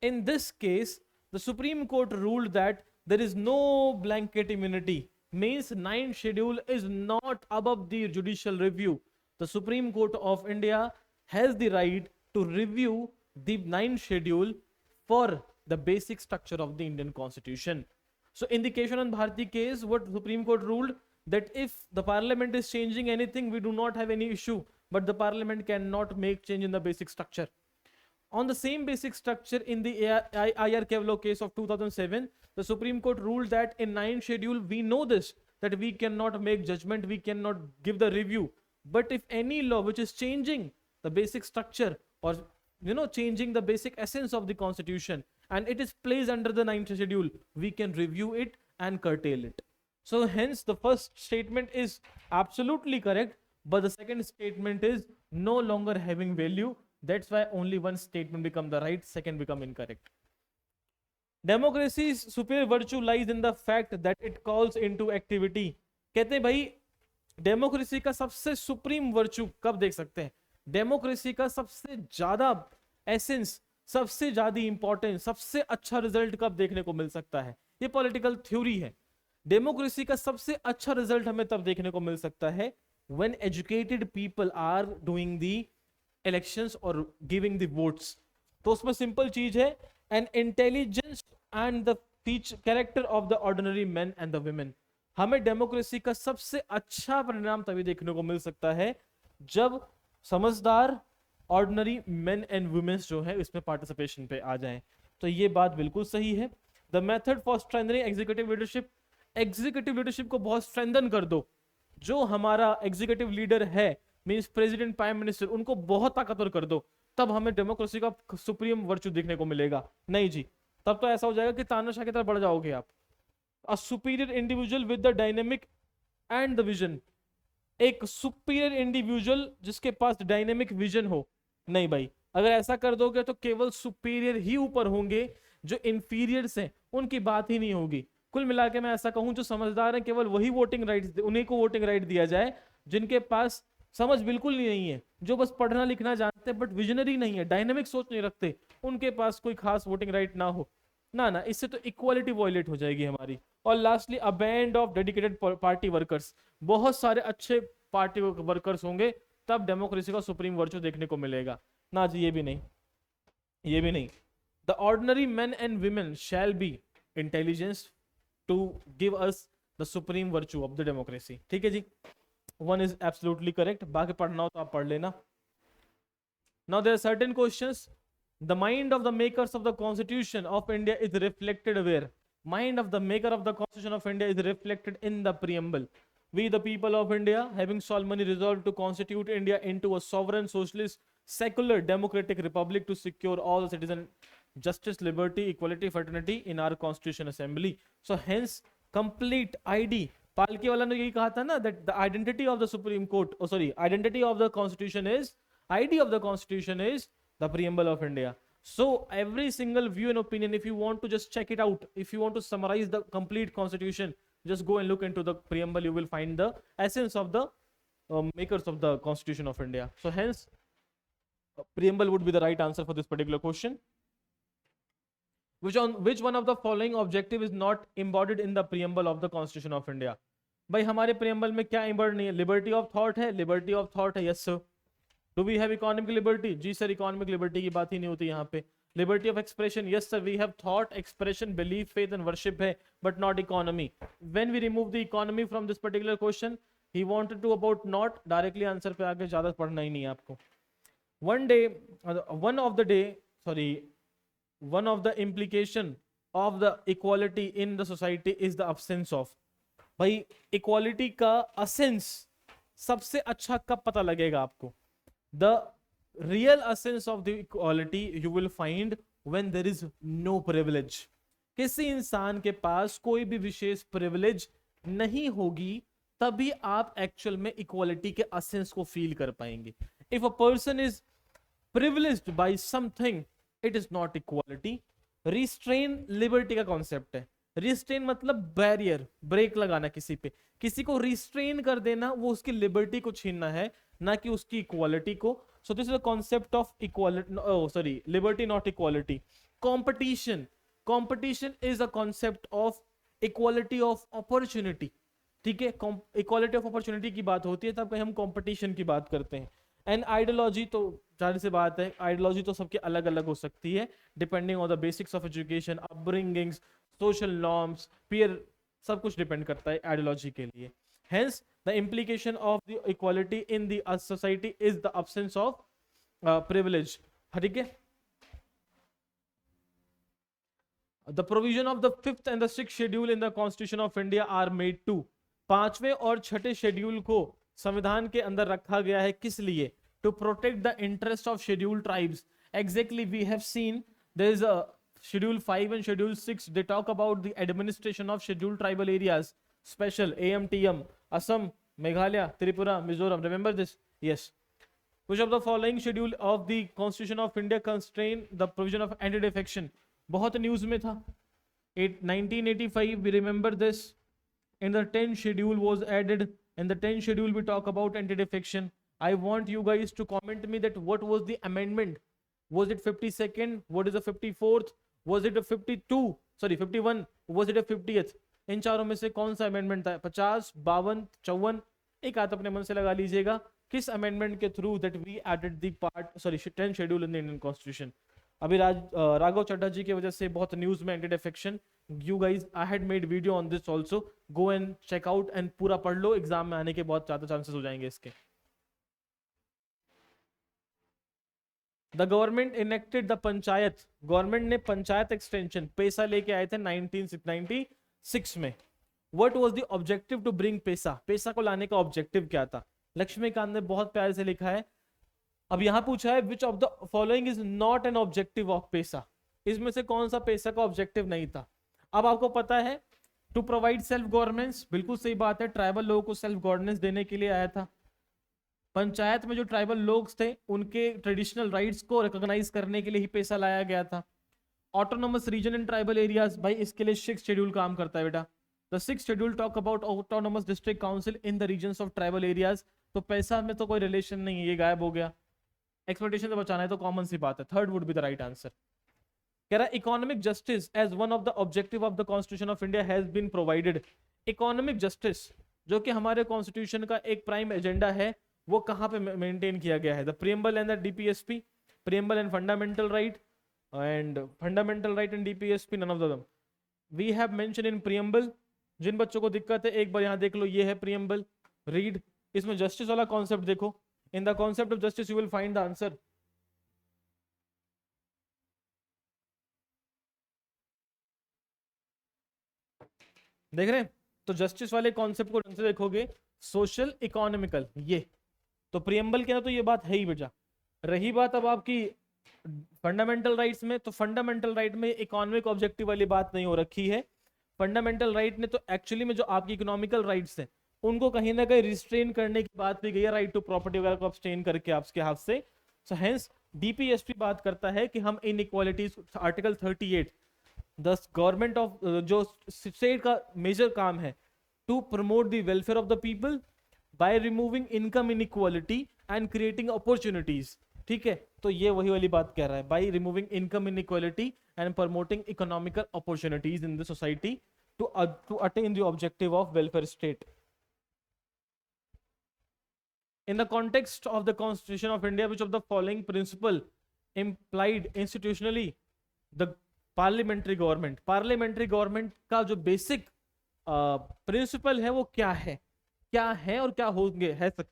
In this case the Supreme Court ruled that there is no blanket immunity, means 9th schedule is not above the judicial review. The Supreme Court of India has the right to review the 9th schedule for the basic structure of the Indian Constitution. So in the Keshavanand Bharati case, what Supreme Court ruled, that if the parliament is changing anything, we do not have any issue, but the parliament cannot make change in the basic structure. On the same basic structure, in the IR Kevlo case of 2007, the Supreme Court ruled that in 9th schedule, we know this, that we cannot make judgment, we cannot give the review. But if any law which is changing the basic structure or changing the basic essence of the constitution and it is placed under the 9th schedule, we can review it and curtail it. So hence the first statement is absolutely correct, but the second statement is no longer having value. That's why only one statement become the right, second become incorrect. Democracy's superior virtue lies in the fact that it calls into activity. कहते हैं भाई, democracy का सबसे supreme virtue कब देख सकते हैं? Democracy का सबसे ज्यादा एसेंस, सबसे ज्यादा इंपॉर्टेंट, सबसे अच्छा रिजल्ट कब देखने को मिल सकता है? ये पॉलिटिकल थ्योरी है। डेमोक्रेसी का सबसे अच्छा रिजल्ट हमें तब देखने को मिल सकता है when educated people are doing the elections or giving the votes. तो उसमें सिंपल चीज है, an intelligence and the character of the ordinary men and the women. हमें डेमोक्रेसी का सबसे अच्छा परिणाम तभी देखने को मिल सकता है जब समझदार ऑर्डिनरी मेन एंड वुमेन्स जो है इसमें पार्टिसिपेशन पे आ जाएं। तो ये बात बिल्कुल सही है। The method for strengthening executive leadership, executive leadership को बहुत स्ट्रेंथन कर दो। जो हमारा एग्जीक्यूटिव लीडर है मींस प्रेसिडेंट प्राइम मिनिस्टर, उनको बहुत ताकतवर कर दो, तब हमें डेमोक्रेसी का सुप्रीम वर्चू देखने को मिलेगा। नहीं जी, तब तो ऐसा हो जाएगा कि तानाशाह की तरफ बढ़ जाओगे आप। A superior individual with the dynamic and the vision, एक सुपीरियर इंडिविजुअल जिसके पास डायनेमिक विजन हो। नहीं भाई, अगर ऐसा कर दोगे तो केवल सुपीरियर ही ऊपर होंगे, जो इंफीरियर्स हैं उनकी बात ही नहीं होगी। कुल मिला के मैं ऐसा कहूं, जो समझदार हैं केवल वही वोटिंग राइट, उन्हीं को वोटिंग राइट दिया जाए जिनके पास समझ बिल्कुल ही नहीं है, जो बस पढ़ना लिखना जानते हैं बट विजनरी नहीं है, डायनेमिक सोच नहीं रखते, उनके पास कोई खास वोटिंग राइट ना हो। ना ना, इससे तो इक्वालिटी वॉयलेट हो जाएगी हमारी। और lastly, a band of dedicated party workers, बहुत सारे अच्छे पार्टी वर्कर्स होंगे, तब डेमोक्रेसी का सुप्रीम वर्चू देखने को मिलेगा। ना जी, ये भी नहीं, ये भी नहीं। The ordinary men and women shall be intelligence to give us the supreme virtue of the democracy. ठीक है जी, वन इज एब्सोल्युटली करेक्ट। बाकी पढ़ना हो तो आप पढ़ लेना। Now there are certain questions. The mind of the makers of the Constitution of India is reflected where? Mind of the maker of the Constitution of India is reflected in the preamble. We, the people of India, having solemnly resolved to constitute India into a sovereign, socialist, secular, democratic republic to secure all the citizen justice, liberty, equality, fraternity in our Constitution Assembly. So hence, complete ID. पालकी वाला ने यही कहा था ना, that the identity of the Supreme Court, oh sorry, identity of the Constitution is, ID of the Constitution is the preamble of India. So every single view and opinion, if you want to just check it out, if you want to summarize the complete constitution, just go and look into the preamble. You will find the essence of the makers of the Constitution of India. So hence, preamble would be the right answer for this particular question. Which one of the following objective is not embodied in the preamble of the Constitution of India? भाई हमारे preamble में क्या embodied नहीं है? Liberty of thought है, liberty of thought है, yes sir. Do we have economic liberty? जी sir, economic liberty की बात ही नहीं होती यहाँ पे। Liberty of expression, yes sir, we have thought, expression, belief, faith and worship है, but not economy. When we remove the economy from this particular question, he wanted to about not, directly answer पे आगे ज़्यादा पढ़ना ही नहीं है आपको। One of the implication of the equality in the society is the absence of। भाई equality का essence सबसे अच्छा कब पता लगेगा आपको? The real essence of the equality you will find when there is no privilege। किसी इंसान के पास कोई भी विशेष प्रिविलेज नहीं होगी, तभी आप एक्चुअल में इक्वालिटी के एसेंस को फील कर पाएंगे। If a person is privileged by something, it is not equality. Restrain liberty का कॉन्सेप्ट है। रिस्ट्रेन मतलब बैरियर, ब्रेक लगाना किसी पे, किसी को रिस्ट्रेन कर देना, वो उसकी लिबर्टी को छीनना है, ना कि उसकी इक्वालिटी को। So this is the concept of equality, liberty not equality. Competition, competition is a concept of equality of opportunity. ठीक है, इक्वालिटी ऑफ अपॉर्चुनिटी की बात होती है तब कहीं हम कंपटीशन की बात करते हैं। एंड आइडियोलॉजी तो जाहिर सी बात है, आइडियोलॉजी तो सबकी अलग अलग हो सकती है depending on the basics of education, upbringings, social norms, peer, सब कुछ डिपेंड करता है आइडियोलॉजी के लिए। Hence the implication of the equality in the society is the absence of privilege. ठीक है, the provision of the 5th and the 6th schedule in the Constitution of India are made to, पांचवें और छठे schedule को संविधान के अंदर रखा गया है किस लिए? To protect the interest of scheduled tribes. Exactly, we have seen there is a schedule 5 and schedule 6, they talk about the administration of scheduled tribal areas, special AMTM, Assam, Meghalaya, Tripura, Mizoram. Remember this? Yes. Which of the following schedule of the Constitution of India constrain the provision of anti-defection? बहुत news में था। 1985, we remember this. In the 10th schedule was added. In the 10th schedule we talk about anti-defection. I want you guys to comment me that what was the amendment? Was it 52nd? What is the 54th? Was it a 52? Sorry, 51? Was it a 50th? इन चारों में से कौन सा amendment था? 50, 52, 54? एक हाथ अपने मन से लगा लीजिएगा, किस अमेंडमेंट के through that we added the part, sorry 10th schedule in the Indian constitution. अभी राघव चड्ढा जी की वजह से बहुत न्यूज में anti defection you guys I had made video on this also, go and check out and पूरा पढ़ लो, exam में आने के बहुत ज्यादा चांसेस हो जाएंगे इसके। The government enacted the panchayat, government ने पंचायत एक्सटेंशन पैसा लेके आए थे 1996 में। What was the objective to bring PESA, PESA को लाने का ऑब्जेक्टिव क्या था? लक्ष्मीकांत ने बहुत प्यारे से लिखा है। अब यहां पूछा है विच of the following is not an objective of पैसा, इसमें से कौन सा पैसा का ऑब्जेक्टिव नहीं था? अब आपको पता है टू प्रोवाइड सेल्फ गवर्नेंस, बिल्कुल सही बात है, ट्राइबल लोगों को सेल्फ गवर्नेंस देने के लिए आया था। पंचायत में जो ट्राइबल लोग थे उनके ट्रेडिशनल राइट्स को रिकॉग्नाइज करने के लिए ही पैसा लाया गया था। Autonomous region in tribal areas, भाई इसके लिए 6 शेड्यूल काम करता है बेटा। The 6 schedule talk about autonomous district council in the regions of tribal areas. तो पैसा में तो कोई रिलेशन नहीं है, ये गायब हो गया। एक्सप्लॉयटेशन से बचाना है तो कॉमन सी बात है, third would be the right answer. कह रहा economic justice as one of the objective of the constitution of India has been provided. Economic justice जो कि हमारे कॉन्स्टिट्यूशन का एक प्राइम एजेंडा है, वो कहाँ पे मेंटेन किया गया है? The preamble and the DPSP, preamble and fundamental right and DPSP, none of them we have mention in preamble. जिन बच्चों को दिक्कत है एक बार यहाँ देख लो, ये है प्रियम्बल, रीड। इसमें जस्टिस वाला कॉन्सेप्ट देखो, in the concept of justice U will find the answer. देख रहे हैं? तो जस्टिस वाले कॉन्सेप्ट को ढंग से देखोगे, सोशल इकोनॉमिकल, ये तो प्रियम्बल के ना, तो ये बात है ही बेटा। रही बात अब आपकी फंडामेंटल राइट्स में, तो फंडामेंटल राइट में इकोनॉमिक ऑब्जेक्टिव वाली बात नहीं हो रखी है। फंडामेंटल राइट ने तो एक्चुअली में जो आपकी इकोनॉमिकल राइट्स हैं उनको कहीं ना कहीं रिस्ट्रेन करने की बात भी गई है, राइट टू प्रॉपर्टी वगैरह को अब्सटेन करके आपके हाथ से। सो हेंस डीपीएसपी बात करता है कि हम inequalities, article 38, the government of, जो स्टेट का मेजर काम है to promote the welfare of the people by removing income inequality and creating opportunities. ठीक है, तो ये वही वाली बात कह रहा है, by removing income inequality and promoting economical opportunities in the society to attain the objective of welfare state. In the context of the Constitution of India, which of the following principle implied institutionally the parliamentary government? Parliamentary government का जो basic principle है वो क्या है और क्या होंगे है तो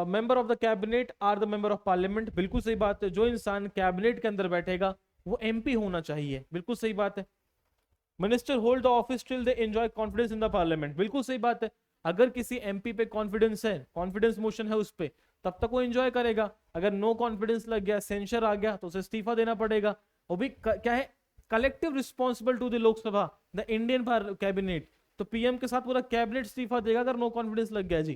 member of the cabinet are the member of parliament, बिल्कुल सही बात है। जो इंसान कैबिनेट के अंदर बैठेगा वो MP होना चाहिए, बिल्कुल सही बात है। Minister hold the office till they enjoy confidence in the parliament, बिल्कुल सही बात है। अगर किसी एमपी पे कॉन्फिडेंस है, कॉन्फिडेंस मोशन है उस पे, तब तक वो एंजॉय करेगा। अगर नो कॉन्फिडेंस लग गया, सेंसर आ गया, तो उसे इस्तीफा देना पड़ेगा। वो भी क्या है, collective responsible to the Lok Sabha, the Indian cabinet. तो पीएम के साथ पूरा कैबिनेट इस्तीफा देगा अगर नो कॉन्फिडेंस लग गया जी।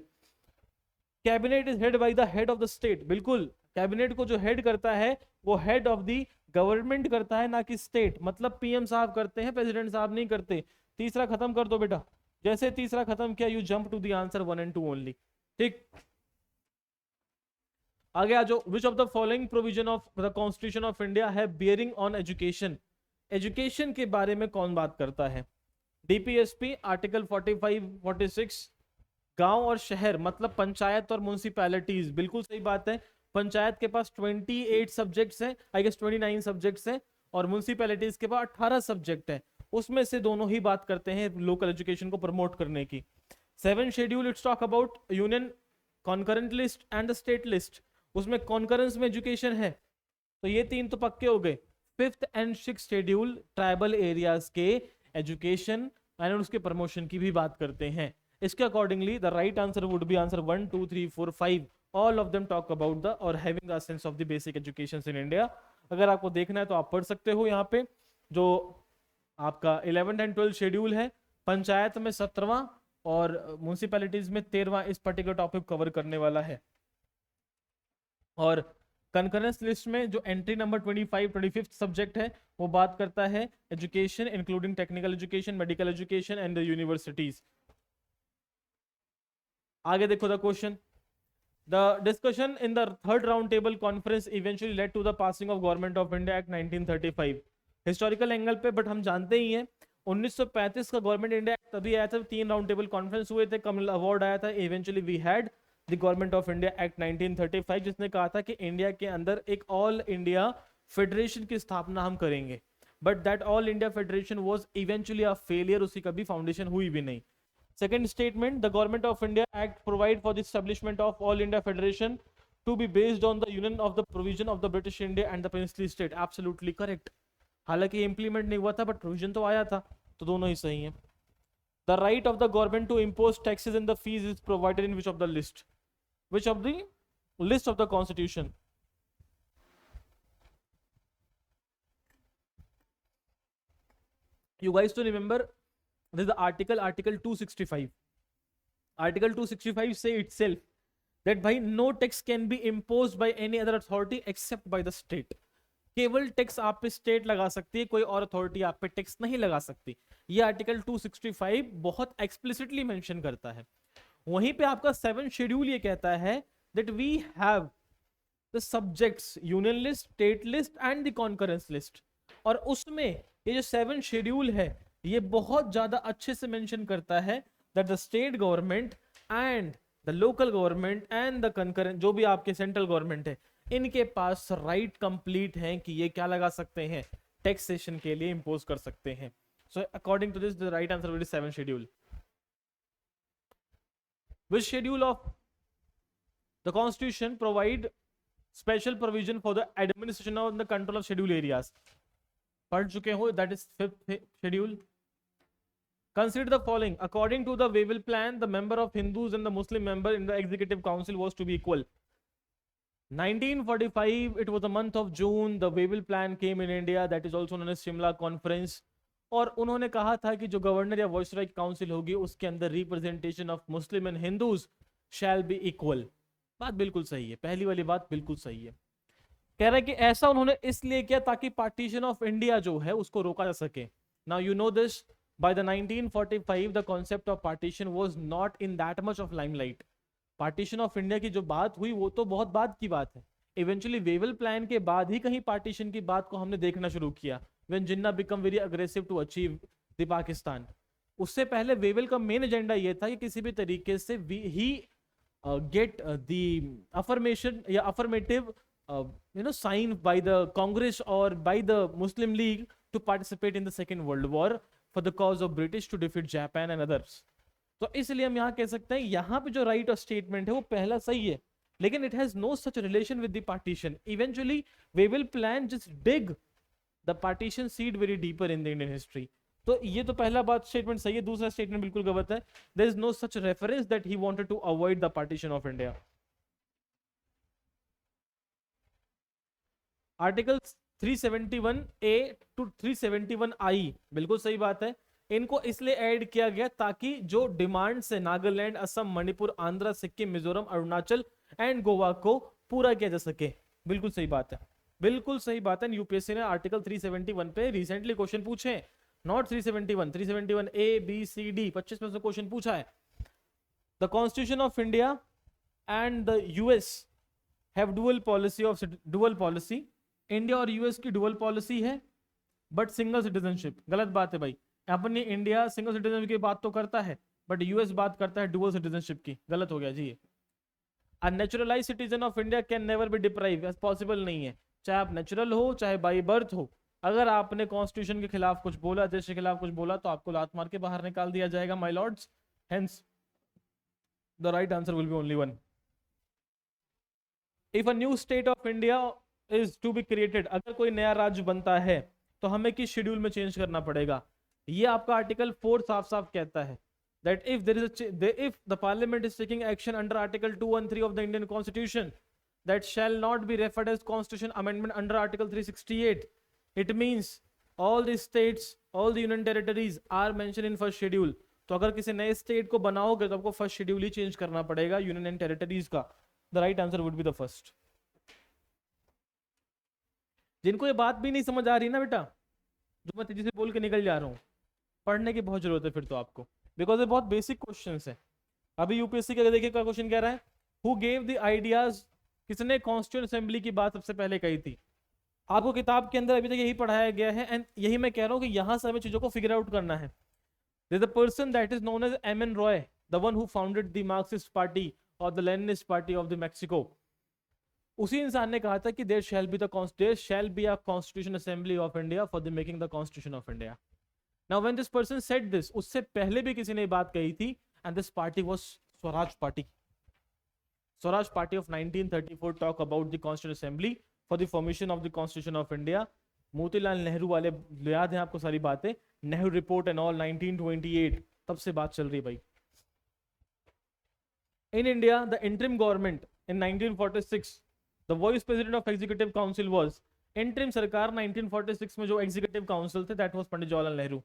Cabinet is head by the head of the state, बिल्कुल कैबिनेट को जो हेड करता है वो हेड ऑफ द गवर्नमेंट करता है, ना कि स्टेट। मतलब पीएम साहब करते हैं, प्रेसिडेंट साहब नहीं करते। तीसरा खत्म कर दो बेटा, जैसे तीसरा खत्म किया you jump to the answer 1 and 2 only. ठीक, आगे आ जाओ। Which of the following provision of the constitution of India है बियरिंग ऑन एजुकेशन? एजुकेशन के बारे में कौन बात करता है? DPSP article 45, 46। गांव और शहर मतलब पंचायत और म्यूनिसिपैलिटीज, बिल्कुल सही बात है। पंचायत के पास 28 सब्जेक्ट्स हैं, आई गेस 29 सब्जेक्ट्स हैं, और म्यूनिसिपैलिटीज के पास 18 सब्जेक्ट है। उसमें से दोनों ही बात करते हैं लोकल एजुकेशन को प्रमोट करने की। 7 schedule it's talk about union concurrent list and the state list, उसमें कॉन्करेंस में एजुकेशन है, तो ये 3 तो पक्के हो गए। 5th and 6th schedule tribal areas के एजुकेशन एंड उसके प्रमोशन की भी बात करते हैं। इसके accordingly the right answer would be answer 1, 2, 3, 4, 5, all of them talk about the और having the sense of the basic education in India. अगर आपको देखना है तो आप पढ़ सकते हो। यहाँ पे जो आपका 11th and 12th शेड्यूल है, पंचायत में 17वां और म्यूनिसिपैलिटीज में 13वां इस पर्टिकुलर टॉपिक कवर करने वाला है। और कंकरेंस लिस्ट में जो एंट्री नंबर 25, 25th सब्जेक्ट है वो बात करता है education including technical education, medical education and the universities. आगे देखो the question. The discussion in the third round table conference eventually led to the passing of Government of India Act 1935। Historical angle पे but हम जानते ही हैं 1935 का government India act तभी आया था, 3 राउंड टेबल कॉन्फ्रेंस हुए थे, कमल अवार्ड आया था। Eventually we had the government of India act 1935, जिसने कहा था कि इंडिया के अंदर एक ऑल इंडिया फेडरेशन की स्थापना हम करेंगे। But that all India federation was eventually a failure, उसकी कभी फाउंडेशन हुई भी नहीं. Second statement, the Government of India Act provide for the establishment of All India Federation to be based on the union of the provision of the British India and the princely state. Absolutely correct. हालांकि implement नहीं हुआ था but provision तो आया था, तो दोनों ही सही हैं. The right of the government to impose taxes and the fees is provided in which of the list? Which of the list of the constitution? You guys to remember, this is the article 265. Article 265 say itself that भाई no tax can be imposed by any other authority except by the state. केवल tax आप पे state लगा सकती है, कोई और authority आप पे टैक्स नहीं लगा सकती. ये आर्टिकल 265 बहुत एक्सप्लिसिटली मेंशन करता है. वहीं पे आपका 7 शेड्यूल ये कहता है that we have the subjects union list, state list and the concurrence list. और उसमें ये जो 7 शेड्यूल है ये बहुत ज्यादा अच्छे से मेंशन करता है that the state government and the local government and the concurrent, जो भी आपके सेंट्रल गवर्नमेंट है, इनके पास राइट कंप्लीट है कि ये क्या लगा सकते हैं, टैक्सेशन के लिए इंपोज कर सकते हैं. So according to this the right answer will be 7 schedule. Which schedule of the constitution provide special provision for the administration of the control of schedule areas? पढ़ चुके हो, that is 5th schedule. Consider the following. According to the Wavell plan, the member of Hindus and the Muslim member in the executive council was to be equal. 1945, it was the month of June, the Wavell plan came in India, that is also known as Shimla Conference. और उन्होंने कहा था कि जो governor या viceroy council होगी उसके अंदर representation of Muslim and Hindus shall be equal. बात बिल्कुल सही है, पहली वाली बात बिल्कुल सही है. कह रहा है कि ऐसा उन्होंने इसलिए किया ताकि पार्टीशन ऑफ इंडिया जो है उसको रोका जा सके. Now you know this, by the 1945 the concept of partition was not in that much of limelight. Partition of India की जो बात हुई वो तो बहुत बाद की बात है. इवेंचुअली वेवल प्लान के बाद ही कहीं पार्टीशन की बात को हमने देखना शुरू किया, when Jinnah become very aggressive to achieve the Pakistan. उससे पहले वेवल का मेन एजेंडा ये था कि किसी भी तरीके से ही get the affirmation या affirmative sign by the Congress or by the Muslim League to participate in the Second World War for the cause of British to defeat Japan and others. तो इसलिए हम यहाँ कह सकते हैं यहाँ पे जो राइट ऑफ स्टेटमेंट है वो पहला सही है, लेकिन it has no such relation with the partition. Eventually Wavell plan just dig the partition seed very deeper in the Indian history. तो ये तो पहला बात स्टेटमेंट सही है. दूसरा स्टेटमेंट बिल्कुल गलत है. There is no such reference that he wanted to avoid the partition of India. Article 371A to 371I बिल्कुल सही बात है. इनको इसलिए ऐड किया गया ताकि जो डिमांड्स है नागालैंड, असम, मणिपुर, आंध्र, सिक्किम, मिजोरम, अरुणाचल एंड गोवा को पूरा किया जा सके. बिल्कुल सही बात है, बिल्कुल सही बात है. यूपीएससी ने आर्टिकल 371 पे रिसेंटली क्वेश्चन पूछे, not 371, 371 A B C D 25 में से क्वेश्चन पूछा है. The constitution of India and the US have dual policy. India और यूएस की डुअल पॉलिसी है बट सिंगल सिटीजनशिप. गलत बात है भाई. अपनी इंडिया सिंगल सिटीजनशिप की बात तो करता है बट यूएस बात करता है डुअल सिटीजनशिप की. गलत हो गया जी. A naturalised citizen of India can never be deprived. Possible नहीं है, चाहे आप नेचुरल हो चाहे बाई बर्थ हो. अगर आपने कॉन्स्टिट्यूशन के खिलाफ कुछ बोला, देश के खिलाफ कुछ बोला, तो आपको लात मार के बाहर निकाल दिया जाएगा my lords. Hence the right answer will be only one. If a new state of India is to be created, अगर कोई नया राज्य बनता है तो हमें किस शेड्यूल में चेंज करना पड़ेगा? ये आपका आर्टिकल 4 साफ साफ कहता है that if there is if the parliament is taking action under article 213 of the Indian constitution, that shall not be referred as constitution amendment under article 368. It means all the states, all the union territories are mentioned in first schedule. तो अगर किसी नए state को बनाओगे तो आपको first schedule ही change करना पड़ेगा यूनियन एंड टेरिटरीज का. The right answer would be the first. जिनको ये बात भी नहीं समझ आ रही ना बेटा, जो मैं तेजी से बोल के निकल जा रहा हूँ, पढ़ने की बहुत जरूरत है फिर तो आपको, बिकॉज ये बहुत बेसिक क्वेश्चंस है. अभी यूपीएससी का देखिए क्या क्वेश्चन कह रहा है, हु गेव द आइडियाज, किसने कॉन्स्टिट्यूएंट असेंबली की बात सबसे पहले कही थी? आपको किताब के अंदर अभी तक यही पढ़ाया गया है एंड यही मैं कह रहा हूँ कि यहाँ से हमें चीजों को फिगर आउट करना है. There is a person that is known as M N. Roy, the one who founded the Marxist party और the Leninist party of the Mexico. उसी इंसान ने कहा था कि there shall be a constitution assembly of India for the making the constitution of India. Now when this person said this, उससे पहले भी किसी ने बात कही थी, and this party was Swaraj party. Swaraj party of 1934 talk about the constitution assembly for the formation of the constitution of India. Motilal Nehru वाले, याद है आपको सारी बातें, नेहरू रिपोर्ट एंड ऑल, 1928, तब से बात चल रही है भाई. In India, the interim government in 1946, the vice president of executive council was, interim सरकार 1946 में जो executive council थे, that was Pandit Jawaharlal Nehru.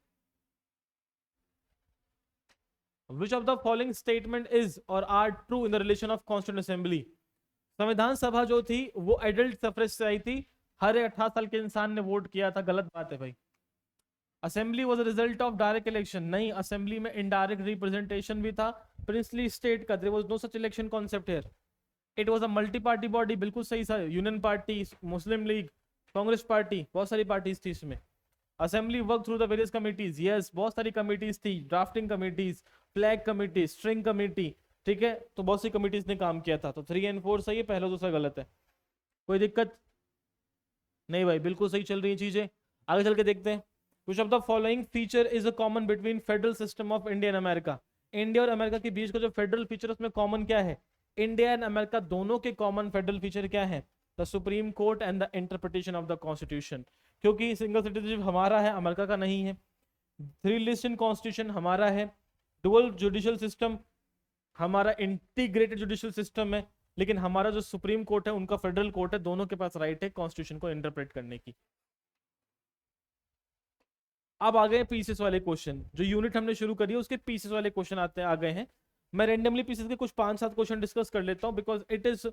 Which of the following statement is or are true in the relation of Constituent Assembly? संविधान सभा जो थी वो adult suffrage से आई थी, हर 18 साल के इंसान ने वोट किया था. गलत बात है भाई. Assembly was result of direct election, नहीं, असेंबली में इनडायरेक्ट रिप्रेजेंटेशन भी था प्रिंसली स्टेट का. There was no such election concept here. It was a multi party body. बिल्कुल सही sir. Union party, Muslim League, Congress party, बहुत सारी पार्टीज थी इसमें. Assembly work through the various committees, yes, बहुत सारी कमिटीज थी. Drafting committees, flag committee, steering committee, ठीक है, तो बहुत सी कमिटीज ने काम किया था. तो 3 और 4 सही है, पहला दूसरा गलत है. कोई दिक्कत नहीं भाई, बिल्कुल सही चल रही है चीजें. आगे चल के देखते हैं. Which of the following feature is a common between federal system of India and America? India और अमेरिका के बीच का जो फेडरल फीचर उसमें कॉमन क्या है? इंडिया एंड अमेरिका दोनों के कॉमन फेडरल फीचर क्या है? The supreme court and the interpretation of the constitution. क्योंकि सिंगल सिटीजनशिप हमारा है, अमेरिका का नहीं है. 3 लिस्ट इन कॉन्स्टिट्यूशन हमारा है. डुअल जुडिशियल सिस्टम हमारा इंटीग्रेटेड जुडिशियल सिस्टम है. लेकिन हमारा जो सुप्रीम कोर्ट है उनका फेडरल कोर्ट है. दोनों के पास राइट है कॉन्स्टिट्यूशन को इंटरप्रेट करने की. अब आ गए पीसेस वाले क्वेश्चन. जो यूनिट हमने शुरू करी है उसके पीसेस वाले क्वेश्चन आ गए हैं. मैं रेंडमली पीसेस के कुछ 5-7 क्वेश्चन डिस्कस कर लेता हूं because it is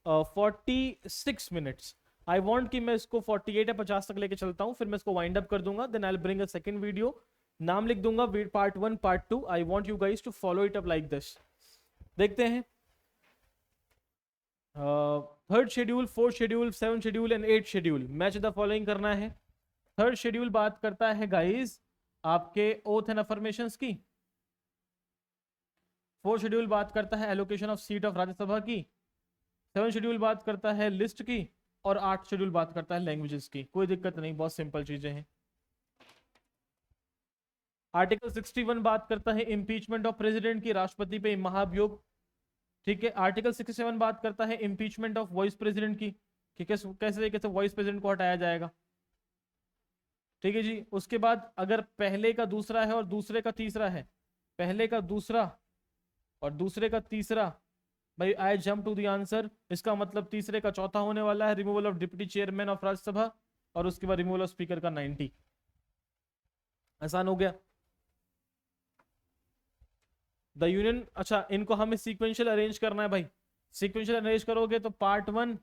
46 minutes. I want कि मैं इसको 48 या 50 तक लेके चलता हूं, फिर मैं इसको वाइंड अप कर दूंगा. Then I will bring a second video, नाम लिख दूंगा part 1 part 2. I want you guys to follow it up like this. देखते हैं. 3rd schedule, 4th schedule, 7th schedule and 8th schedule. Match the following करना है. 3rd schedule बात करता है गाइस आपके ओथ एंड अफर्मेशंस की. 4th शेड्यूल बात करता है allocation of seat of Rajya Sabha की. 7th शेड्यूल बात करता है लिस्ट की. और 8th शेड्यूल बात करता है लैंग्वेजेस की. कोई दिक्कत नहीं, बहुत सिंपल चीजें हैं. आर्टिकल 61 बात करता है इम्पीचमेंट ऑफ प्रेसिडेंट की, राष्ट्रपति पे महाभियोग. ठीक है. आर्टिकल 67 बात करता है इम्पीचमेंट ऑफ वाइस प्रेसिडेंट की, कि कैसे कैसे वाइस प्रेसिडेंट को हटाया जाएगा. ठीक है जी. उसके बाद अगर पहले का दूसरा है और दूसरे का तीसरा है, पहले का दूसरा और दूसरे का तीसरा, भाई I jump to the answer. इसका मतलब तीसरे का चौथा होने वाला है removal of deputy chairman of Rajya Sabha, और उसके बाद रिमूवल ऑफ स्पीकर का 90. आसान हो गया. द यूनियन, अच्छा इनको हमें सीक्वेंशियल अरेंज करना है भाई. सीक्वेंशियल अरेंज करोगे तो part 1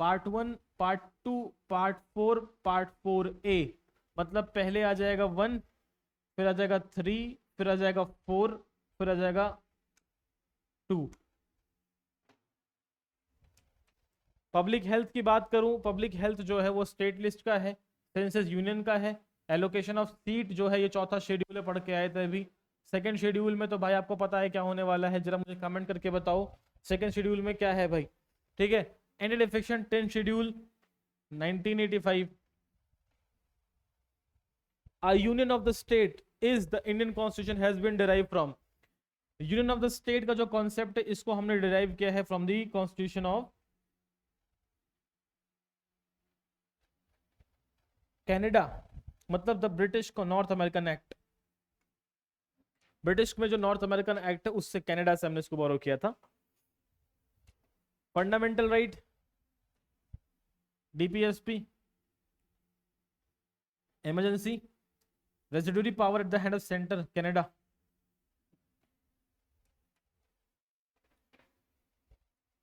part 2 part 4 part 4A, मतलब पहले आ जाएगा 1, फिर आ जाएगा 3, फिर आ जाएगा 4, फिर आ जाएगा 2. पब्लिक हेल्थ की बात करूं, पब्लिक हेल्थ जो है वो स्टेट लिस्ट का है, सेंसस यूनियन का है. एलोकेशन ऑफ सीट जो है ये 4था शेड्यूल है, पढ़ के आए थे अभी. 2nd शेड्यूल में तो भाई आपको पता है क्या होने वाला है, जरा मुझे कमेंट करके बताओ 2nd शेड्यूल में क्या है भाई. ठीक है. Anti defection 10th schedule 1985. A union of the state is the Indian constitution has been derived from. Union of the state का जो कॉन्सेप्ट है इसको हमने डिराइव किया है from the constitution of Canada, मतलब the British North American act. British में जो नॉर्थ अमेरिकन एक्ट है उससे कनाडा से हमने इसको बोरो किया था. Fundamental right, DPSP, emergency, residuary power at the hand of centre Canada.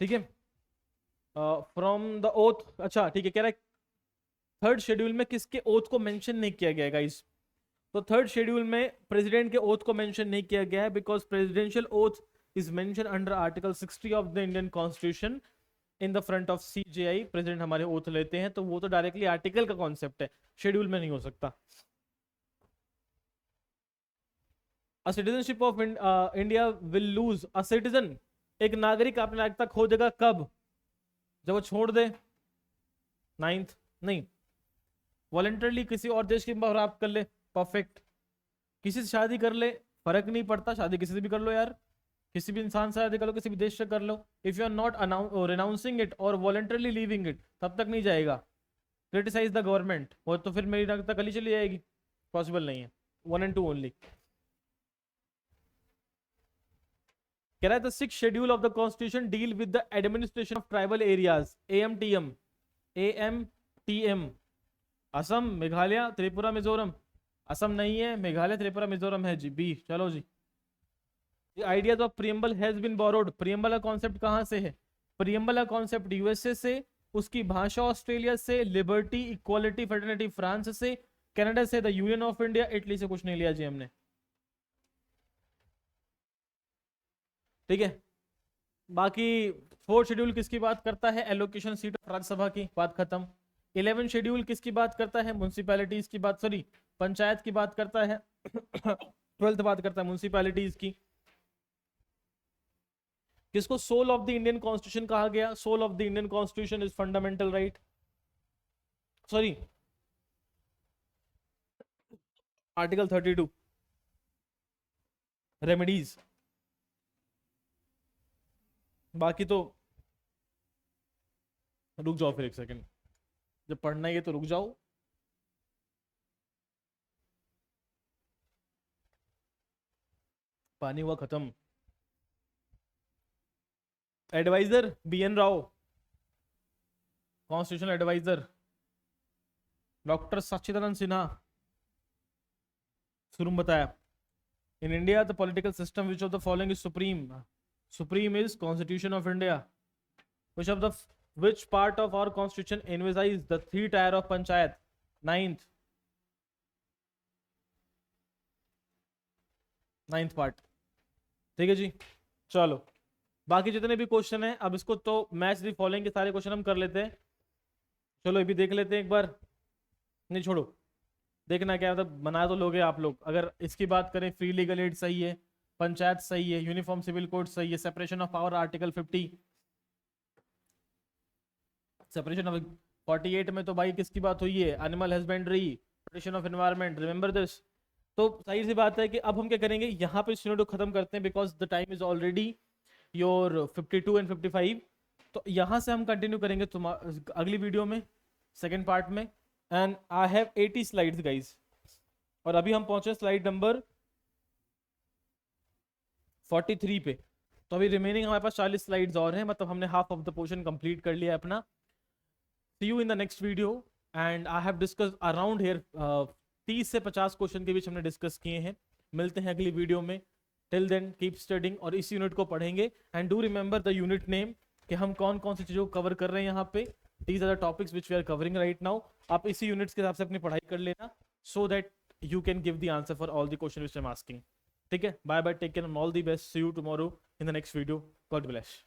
ठीक है. फ्रॉम द ओथ, अच्छा ठीक है, कह रहा है 3rd शेड्यूल में किसके ओथ को मेंशन नहीं किया गया गाइस. तो 3rd शेड्यूल में प्रेसिडेंट के ओथ को मेंशन नहीं किया गया है because presidential oath is mention under article 60 of the Indian constitution in the front of CJI. President हमारे ओथ लेते हैं, तो वो तो डायरेक्टली आर्टिकल का कॉन्सेप्ट है, शेड्यूल में नहीं हो सकता. A citizenship of India will lose a citizen एक नागरिक अपनी नागरिकता खो देगा कब? जब वो छोड़ दे। 9th नहीं, वॉलंटरली किसी और देश की प्राप्त कर ले, परफेक्ट। किसी से शादी कर ले, फर्क नहीं पड़ता, शादी किसी से भी कर लो यार, किसी भी इंसान से शादी कर लो, किसी भी देश से कर लो। If you are not renouncing it और वॉलंटरली लीविंग इट, तब तक नहीं जाएगा। क्रिटिसाइज द गवर्नमेंट, वो तो फिर मेरी नागरिकता कल ही चली जाएगी, पॉसिबल नहीं है। 1 and 2 ओनली। कह रहा है the 6th schedule of the constitution deal with the administration of tribal areas, AMTM। AMTM, Assam, Meghalaya, Tripura, Mizoram. Assam नहीं है, मेघालय, त्रिपुरा, मिजोरम है जी, बी। चलो जी। Ideas of preamble has been borrowed, preamble का कॉन्सेप्ट कहां से है? प्रियम्बल का कॉन्सेप्ट यूएसए से, उसकी भाषा ऑस्ट्रेलिया से, लिबर्टी, इक्वालिटी, फ्रेटर्निटी फ्रांस से, कनाडा से, the union of India, Italy से कुछ नहीं लिया जी हमने। ठीक है, बाकी 4th शेड्यूल किसकी बात करता है? एलोकेशन सीट ऑफ राज्यसभा की, बात खत्म। 11th शेड्यूल किसकी बात करता है? म्यूनसिपैलिटीज की बात, सॉरी पंचायत की बात करता है। 12th बात करता है म्यूनसिपैलिटीज की। किसको soul of the Indian constitution कहा गया? Soul of the Indian constitution is fundamental right, sorry article 32, remedies. बाकी तो रुक जाओ फिर एक सेकंड, जब पढ़ना ही है तो रुक जाओ। पानी हुआ खत्म। Adviser BN Rao, constitutional adviser. Doctor Sachchidanand Sinha, शुरू में बताया। In India the political system which of the following is supreme? Supreme is constitution of India. Which of the which part of our constitution envisages the 3 tier of panchayat? 9th part. ठीक है जी, चलो बाकी जितने भी question हैं, अब इसको तो मैच दी फॉलोइंग के सारे क्वेश्चन हम कर लेते हैं। चलो ये भी देख लेते हैं एक बार। नहीं छोड़ो, देखना क्या मतलब बना तो लोगे आप लोग। अगर इसकी बात करें, फ्री लीगल एड सही है, पंचायत सही है, यूनिफॉर्म सिविल कोड सही है, separation of power article 50, separation of 48 में तो भाई किसकी बात हुई है? Animal husbandry, protection of environment, remember this. तो सही सी बात है कि अब हम क्या करेंगे, यहाँ पे इस यूनिट को खत्म करते हैं, because the time is already your 52 and 55। तो यहाँ से हम कंटिन्यू करेंगे अगली वीडियो में, सेकेंड पार्ट में। And I have 80 slides guys, और अभी हम पहुंचे स्लाइड नंबर 43 पे। तो अभी रिमेनिंग हमारे पास 40 स्लाइड्स और हैं, मतलब हमने half of the portion complete कर लिया है अपना। See you in the next video and I have discussed around here 30 से 50 क्वेश्चन के बीच हमने डिस्कस किए हैं। मिलते हैं अगली वीडियो में। टिल देन कीप स्टडिंग, और इस यूनिट को पढ़ेंगे। And do remember the unit name, कि हम कौन कौन सी चीज़ों को कवर कर रहे हैं यहाँ पे। These are the topics which we are covering right now. आप इसी यूनिट्स के हिसाब से अपनी पढ़ाई कर लेना, so that you can give the answer for all the question which I am asking. ठीक है, bye bye, take care, all the best, see you tomorrow in the next video, God bless.